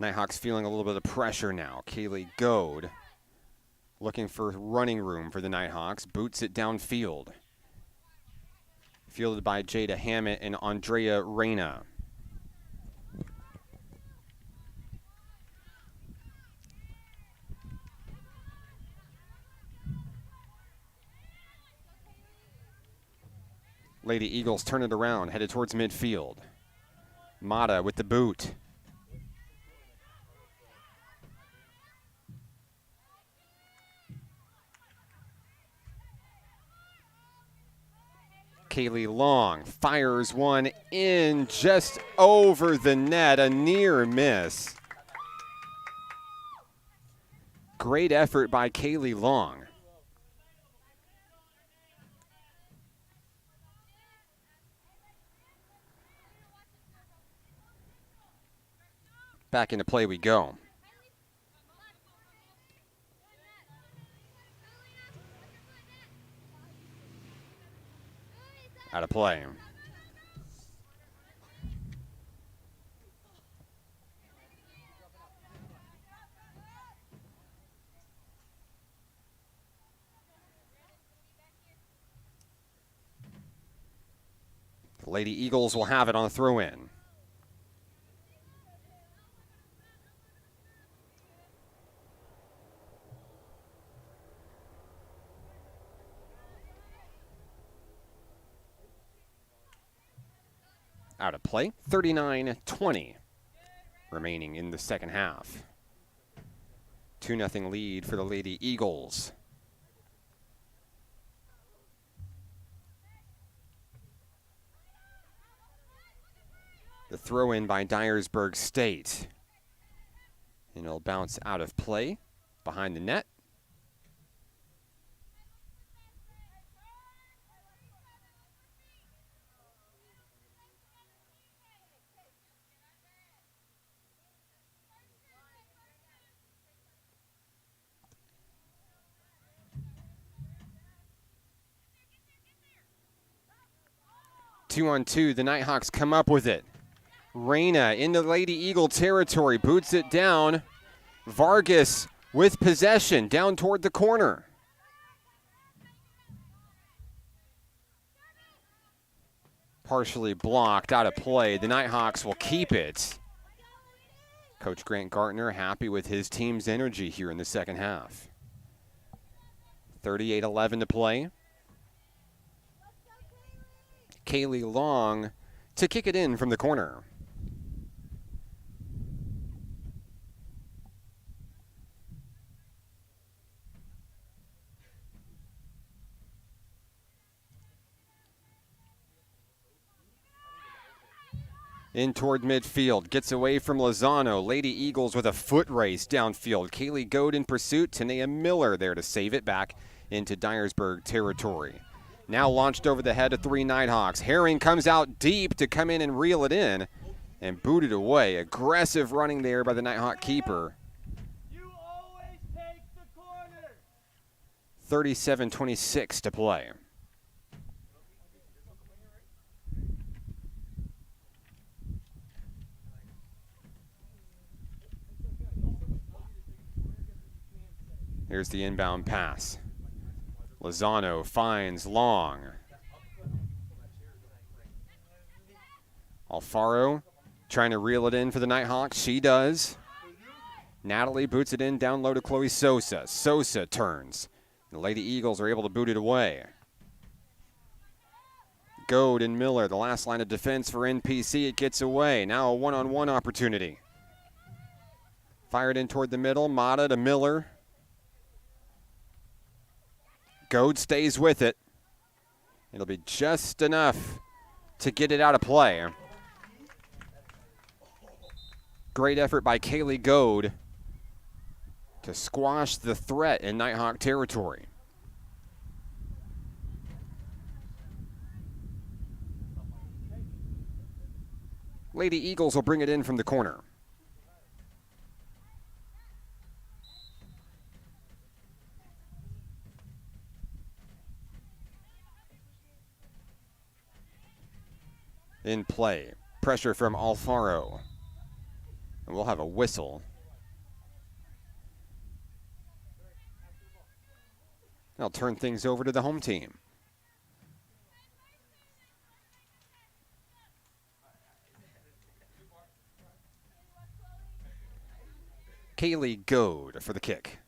Nighthawks feeling a little bit of pressure now. Kaylee Goad looking for running room for the Nighthawks. Boots it downfield. Fielded by Jada Hammett and Andrea Reyna. Lady Eagles turn it around, headed towards midfield. Mata with the boot. Kaylee Long fires one in just over the net, a near miss. Great effort by Kaylee Long. Back into play we go. Out of play. The Lady Eagles will have it on a throw-in. out of play. 39-20 remaining in the second half. 2-0 lead for the Lady Eagles. The throw in by Dyersburg State. And it'll bounce out of play behind the net. Two-on-two, the Nighthawks come up with it. Reyna into Lady Eagle territory, boots it down. Vargas with possession, down toward the corner. Partially blocked, out of play. The Nighthawks will keep it. Coach Grant Gartner happy with his team's energy here in the second half. 38-11 to play. Kaylee Long to kick it in from the corner. In toward midfield, gets away from Lozano. Lady Eagles with a foot race downfield. Kaylee Goad in pursuit. Tanea Miller there to save it back into Dyersburg territory. Now launched over the head of 3 Nighthawks. Herring comes out deep to come in and reel it in and boot it away. Aggressive running there by the Nighthawk keeper. You always take the corner. 37-26 to play. Here's the inbound pass. Lozano finds Long. Alfaro trying to reel it in for the Nighthawks. She does. Natalie boots it in down low to Chloe Sosa. Sosa turns. The Lady Eagles are able to boot it away. Goad and Miller, the last line of defense for NPC. It gets away. Now a one-on-one opportunity. Fired in toward the middle. Mata to Miller. Goad stays with it. It'll be just enough to get it out of play. Great effort by Kaylee Goad to squash the threat in Nighthawk territory. Lady Eagles will bring it in from the corner. In play. Pressure from Alfaro. And we'll have a whistle. I'll turn things over to the home team. Kaylee Goad for the kick.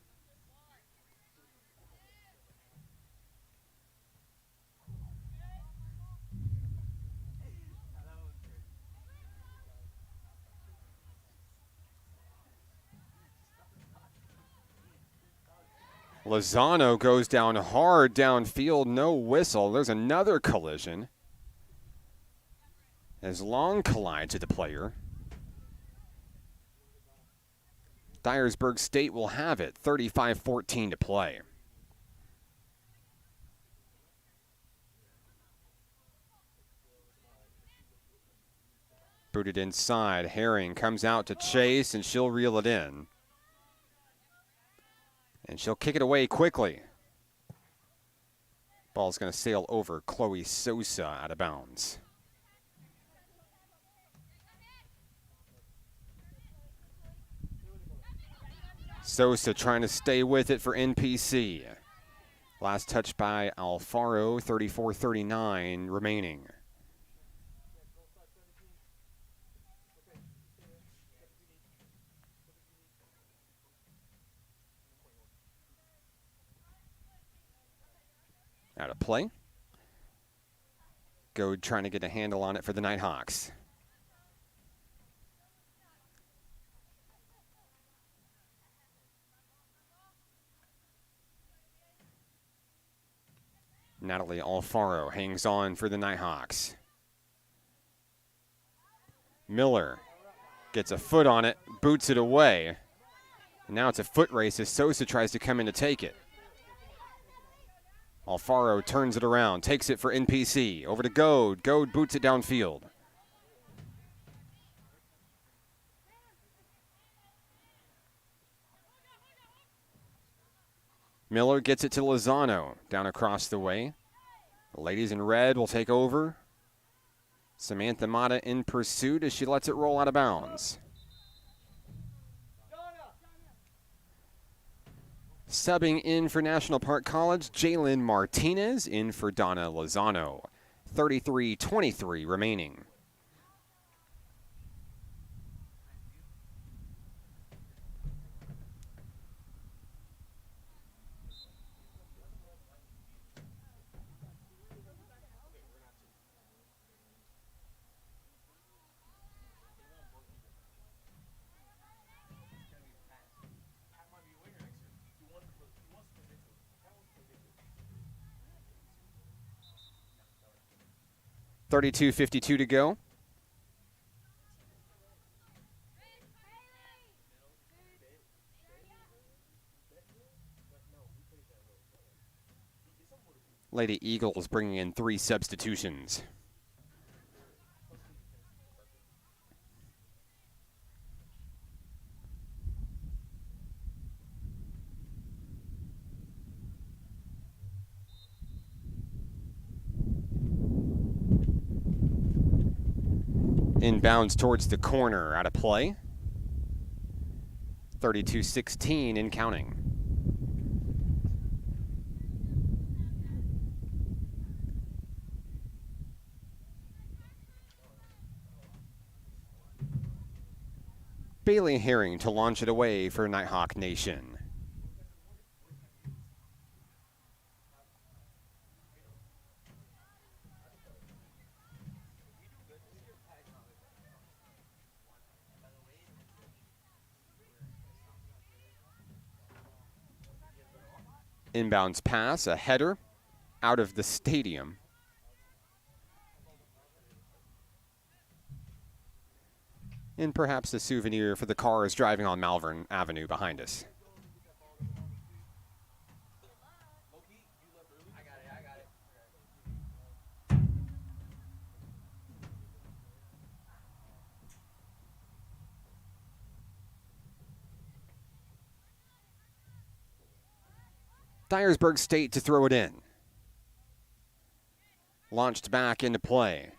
Lozano goes down hard downfield, no whistle. There's another collision as Long collides with the player. Dyersburg State will have it, 35-14 to play. Booted inside, Herring comes out to chase and she'll reel it in. And she'll kick it away quickly. Ball's going to sail over Chloe Sosa out of bounds. Sosa trying to stay with it for NPC. Last touch by Alfaro, 34-39 remaining. Out of play. Goad trying to get a handle on it for the Nighthawks. Natalie Alfaro hangs on for the Nighthawks. Miller gets a foot on it, boots it away. And now it's a foot race as Sosa tries to come in to take it. Alfaro turns it around, takes it for NPC. Over to Goad. Goad boots it downfield. Miller gets it to Lozano down across the way. The ladies in red will take over. Samantha Mata in pursuit as she lets it roll out of bounds. Subbing in for National Park College, Jalen Martinez in for Donna Lozano. 33-23 remaining. .52 to go. Lady Eagles bringing in 3 substitutions. Inbounds towards the corner, out of play. 32-16 and counting. Bailey Herring to launch it away for Nighthawk Nation. Inbounds pass, a header out of the stadium. And perhaps a souvenir for the cars driving on Malvern Avenue behind us. Dyersburg State to throw it in. Launched back into play.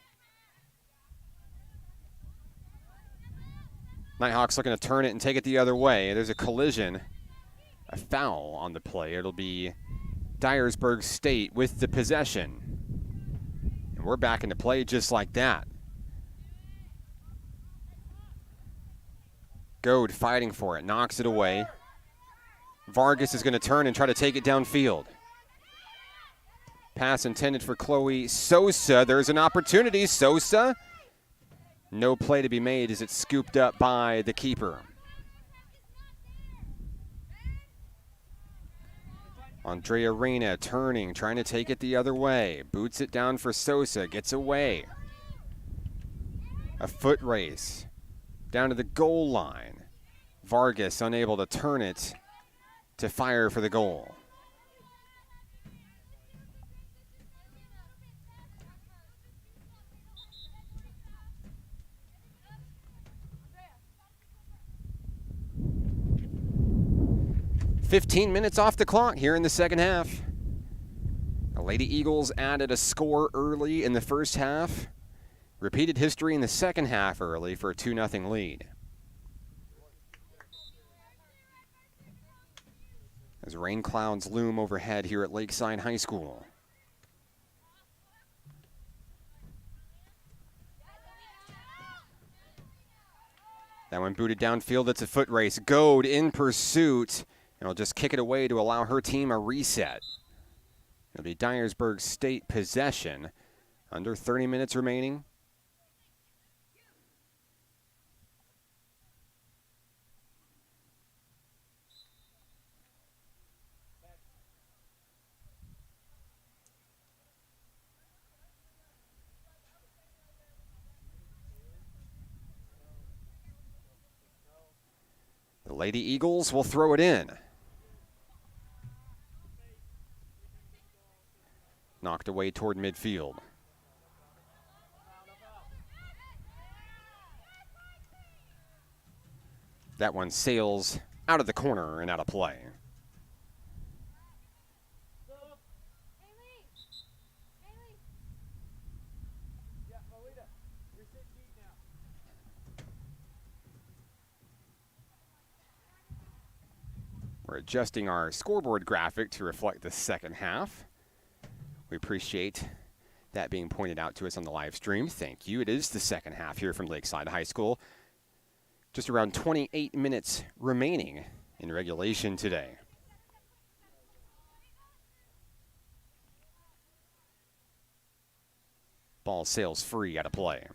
Nighthawks looking to turn it and take it the other way. There's a collision, a foul on the play. It'll be Dyersburg State with the possession. And we're back into play just like that. Goad fighting for it, knocks it away. Vargas is going to turn and try to take it downfield. Pass intended for Chloe Sosa. There's an opportunity. Sosa. No play to be made as it's scooped up by the keeper. Andrea Reyna turning, trying to take it the other way. Boots it down for Sosa. Gets away. A foot race. Down to the goal line. Vargas unable to turn it to fire for the goal. "15 minutes off the clock here in the second half. The Lady Eagles added a score early in the first half. Repeated history in the second half early for a 2-0 lead. As rain clouds loom overhead here at Lakeside High School. That one booted downfield. It's a foot race. Goad in pursuit. And will just kick it away to allow her team a reset. It'll be Dyersburg State possession. Under 30 minutes remaining. The Lady Eagles will throw it in. Knocked away toward midfield. That one sails out of the corner and out of play. We're adjusting our scoreboard graphic to reflect the second half. We appreciate that being pointed out to us on the live stream. Thank you. It is the second half here from Lakeside High School. Just around 28 minutes remaining in regulation today. Ball sails free out of play.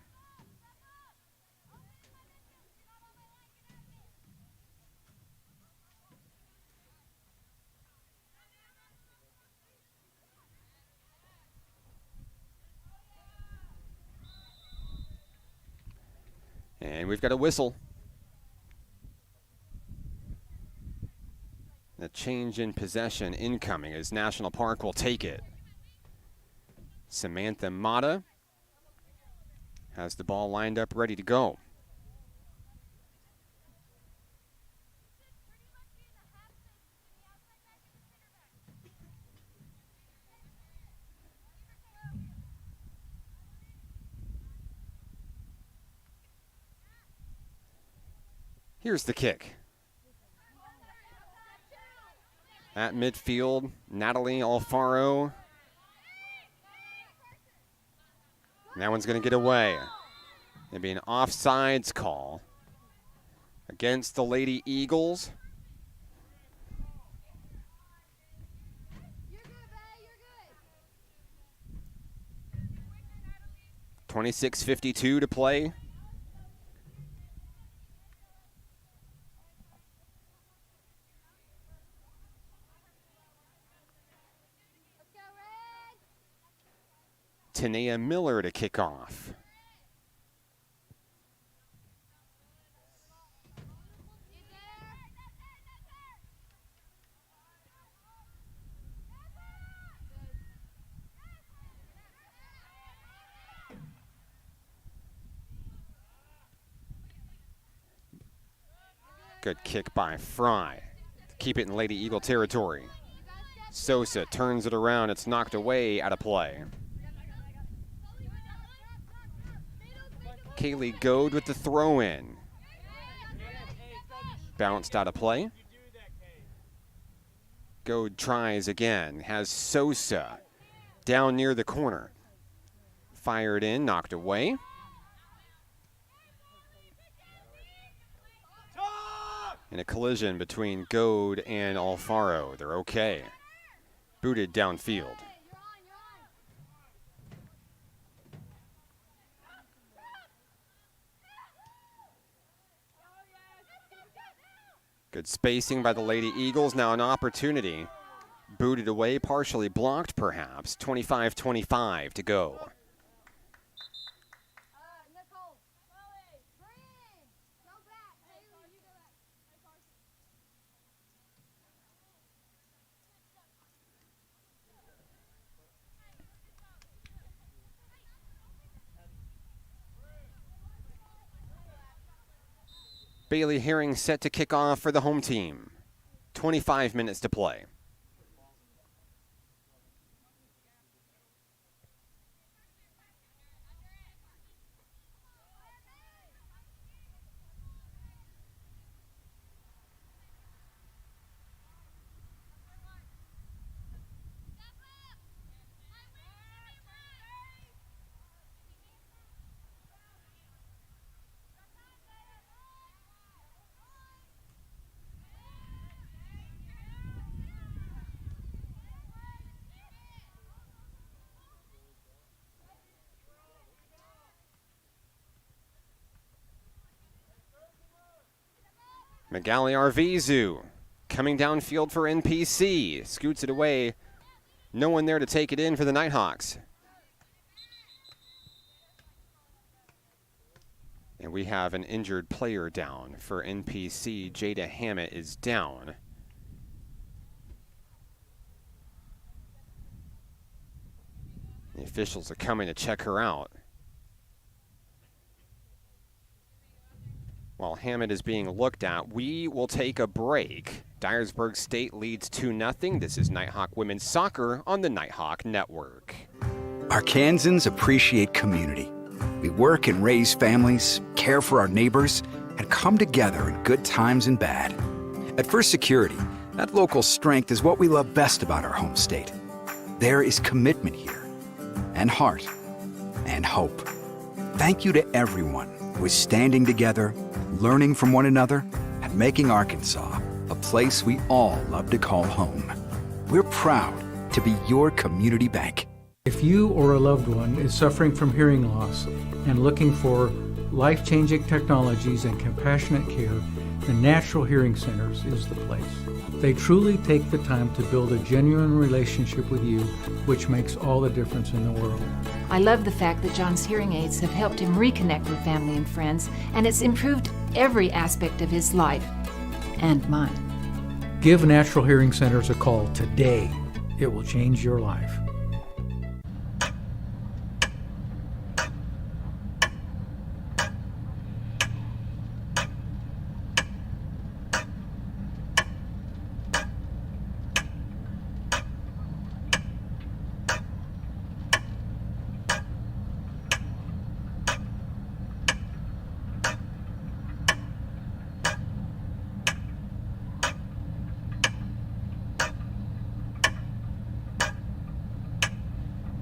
And we've got a whistle. The change in possession incoming as National Park will take it. Samantha Mata has the ball lined up ready to go. Here's the kick. At midfield, Natalie Alfaro. And that one's going to get away. It'll be an offsides call against the Lady Eagles. You're good, babe. You're good. 26:52 to play. Tanea Miller to kick off. Good kick by Fry. Keep it in Lady Eagle territory. Sosa turns it around. It's knocked away out of play. Kaylee Goad with the throw-in. Bounced out of play. Goad tries again. Has Sosa down near the corner. Fired in, knocked away. In a collision between Goad and Alfaro. They're okay. Booted downfield. Good spacing by the Lady Eagles. Now an opportunity. Booted away, partially blocked perhaps. 25-25 to go. Nicole. Bring. Go back. Haley, you go back. Hey, Carson. Bailey Herring set to kick off for the home team. 25 minutes to play. Magali Arvizu coming downfield for NPC. Scoots it away. No one there to take it in for the Nighthawks. And we have an injured player down for NPC. Jada Hammett is down. The officials are coming to check her out. While Hammett is being looked at, we will take a break. Dyersburg State leads 2-0. This is Nighthawk Women's Soccer on the Nighthawk Network. Arkansans appreciate community. We work and raise families, care for our neighbors, and come together in good times and bad. At First Security, that local strength is what we love best about our home state. There is commitment here, and heart, and hope. Thank you to everyone who is standing together, learning from one another, and making Arkansas a place we all love to call home. We're proud to be your community bank. If you or a loved one is suffering from hearing loss and looking for life-changing technologies and compassionate care, the Natural Hearing Centers is the place. They truly take the time to build a genuine relationship with you, which makes all the difference in the world. I love the fact that John's hearing aids have helped him reconnect with family and friends, and it's improved every aspect of his life and mine. Give Natural Hearing Centers a call today. It will change your life.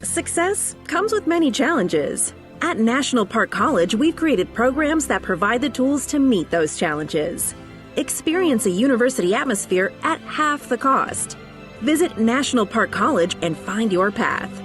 Success comes with many challenges. At National Park College, we've created programs that provide the tools to meet those challenges. Experience a university atmosphere at half the cost. Visit National Park College and find your path.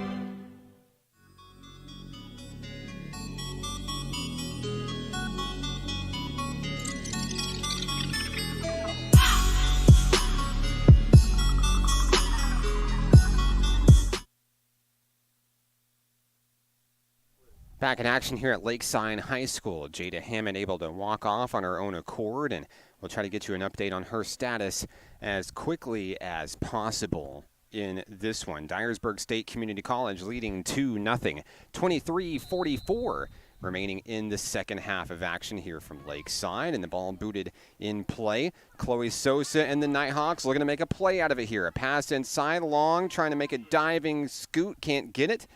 Back in action here at Lakeside High School. Jada Hammond able to walk off on her own accord, and we'll try to get you an update on her status as quickly as possible in this one. Dyersburg State Community College leading 2-0, 23-44 remaining in the second half of action here from Lakeside, and the ball booted in play. Chloe Sosa and the Nighthawks looking to make a play out of it here. A pass inside, long, trying to make a diving scoot, can't get it.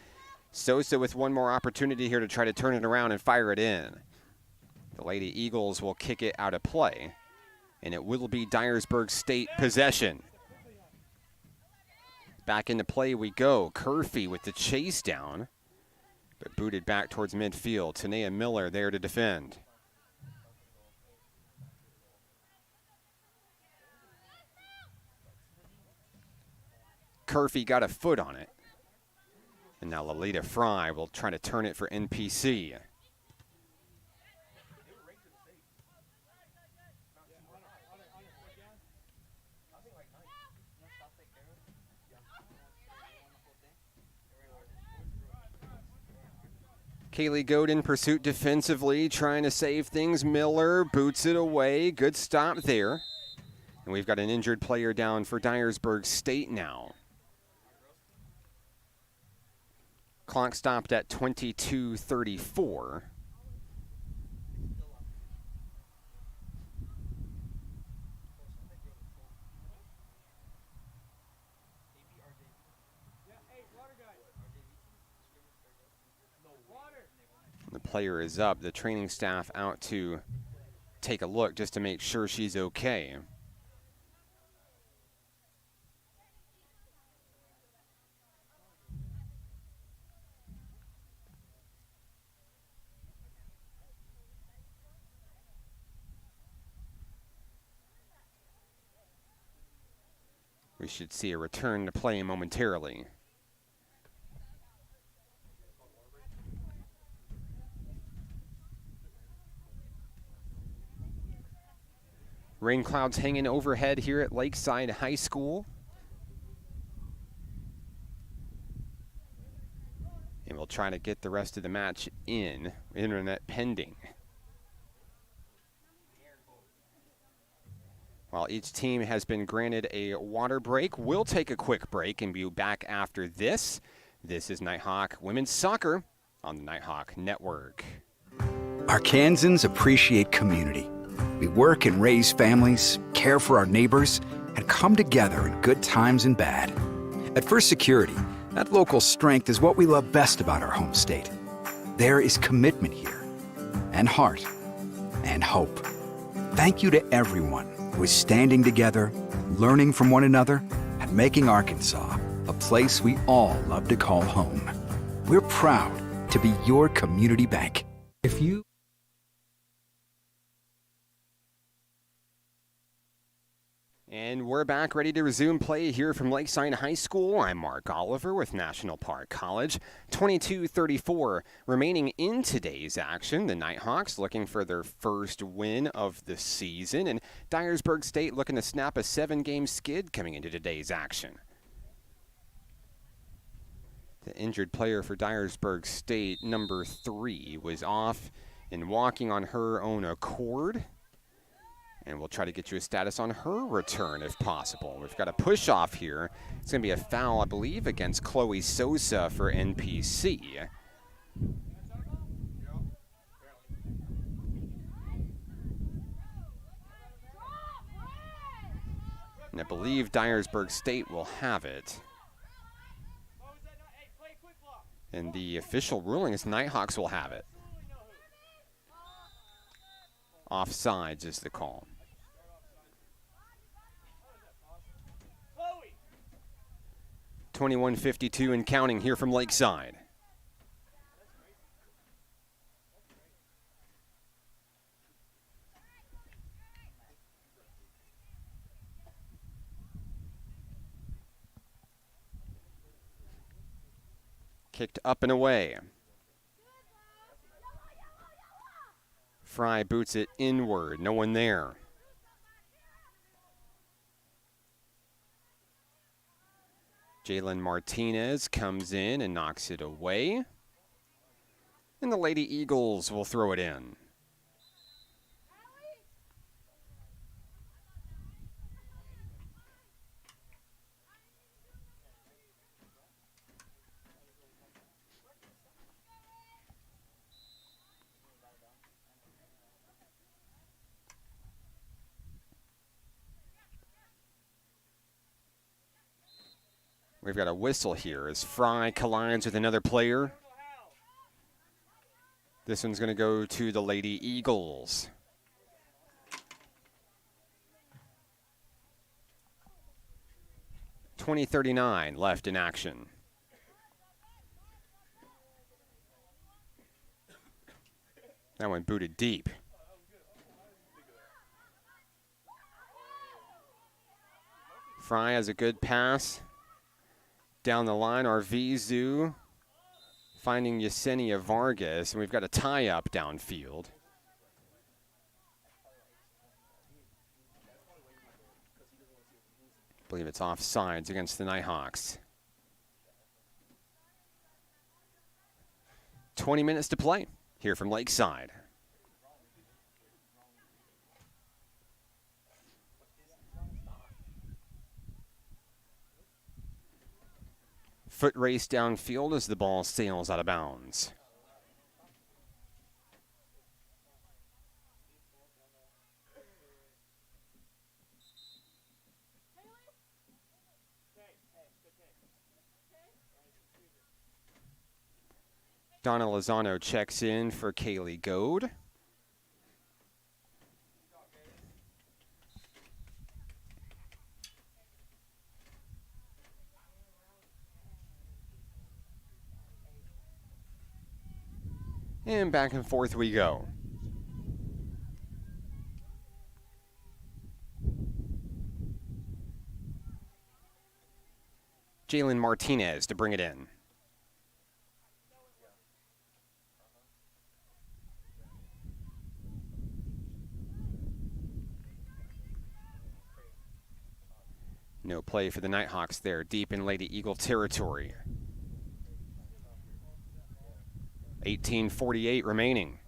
Sosa with one more opportunity here to try to turn it around and fire it in. The Lady Eagles will kick it out of play, and it will be Dyersburg State possession. Back into play we go. Curfey with the chase down, but booted back towards midfield. Tanea Miller there to defend. Curfey got a foot on it. And now Lolita Fry will try to turn it for NPC. Kaylee Goad in pursuit defensively, trying to save things. Miller boots it away. Good stop there. And we've got an injured player down for Dyersburg State now. Clock stopped at 22:34. The player is up. The training staff out to take a look just to make sure she's okay. We should see a return to play momentarily. Rain clouds hanging overhead here at Lakeside High School. And we'll try to get the rest of the match in. Internet pending. While each team has been granted a water break, we'll take a quick break and be back after this. This is Nighthawk Women's Soccer on the Nighthawk Network. Arkansans appreciate community. We work and raise families, care for our neighbors, and come together in good times and bad. At First Security, that local strength is what we love best about our home state. There is commitment here, and heart, and hope. Thank you to everyone who is standing together, learning from one another, and making Arkansas a place we all love to call home. We're proud to be your community bank. If you And we're back ready to resume play here from Lakeside High School. I'm Mark Oliver with National Park College. 22-34 remaining in today's action. The Nighthawks looking for their first win of the season, and Dyersburg State looking to snap a 7-game skid coming into today's action. The injured player for Dyersburg State, number 3, was off and walking on her own accord. And we'll try to get you a status on her return if possible. We've got a push off here. It's going to be a foul, I believe, against Chloe Sosa for NPC. And I believe Dyersburg State will have it. And the official ruling is Nighthawks will have it. Offsides is the call. 21-52 and counting here from Lakeside. Kicked up and away. Fry boots it inward. No one there. Jalen Martinez comes in and knocks it away. And the Lady Eagles will throw it in. We've got a whistle here as Fry collides with another player. This one's going to go to the Lady Eagles. .39 left in action. That one booted deep. Fry has a good pass. Down the line, Arvizu finding Yesenia Vargas, and we've got a tie-up downfield. I believe it's offsides against the Nighthawks. 20 minutes to play here from Lakeside. Foot race downfield as the ball sails out of bounds. Donna Lozano checks in for Kaylee Goad. And back and forth we go. Jalen Martinez to bring it in. No play for the Nighthawks there, deep in Lady Eagle territory. 18:48 remaining.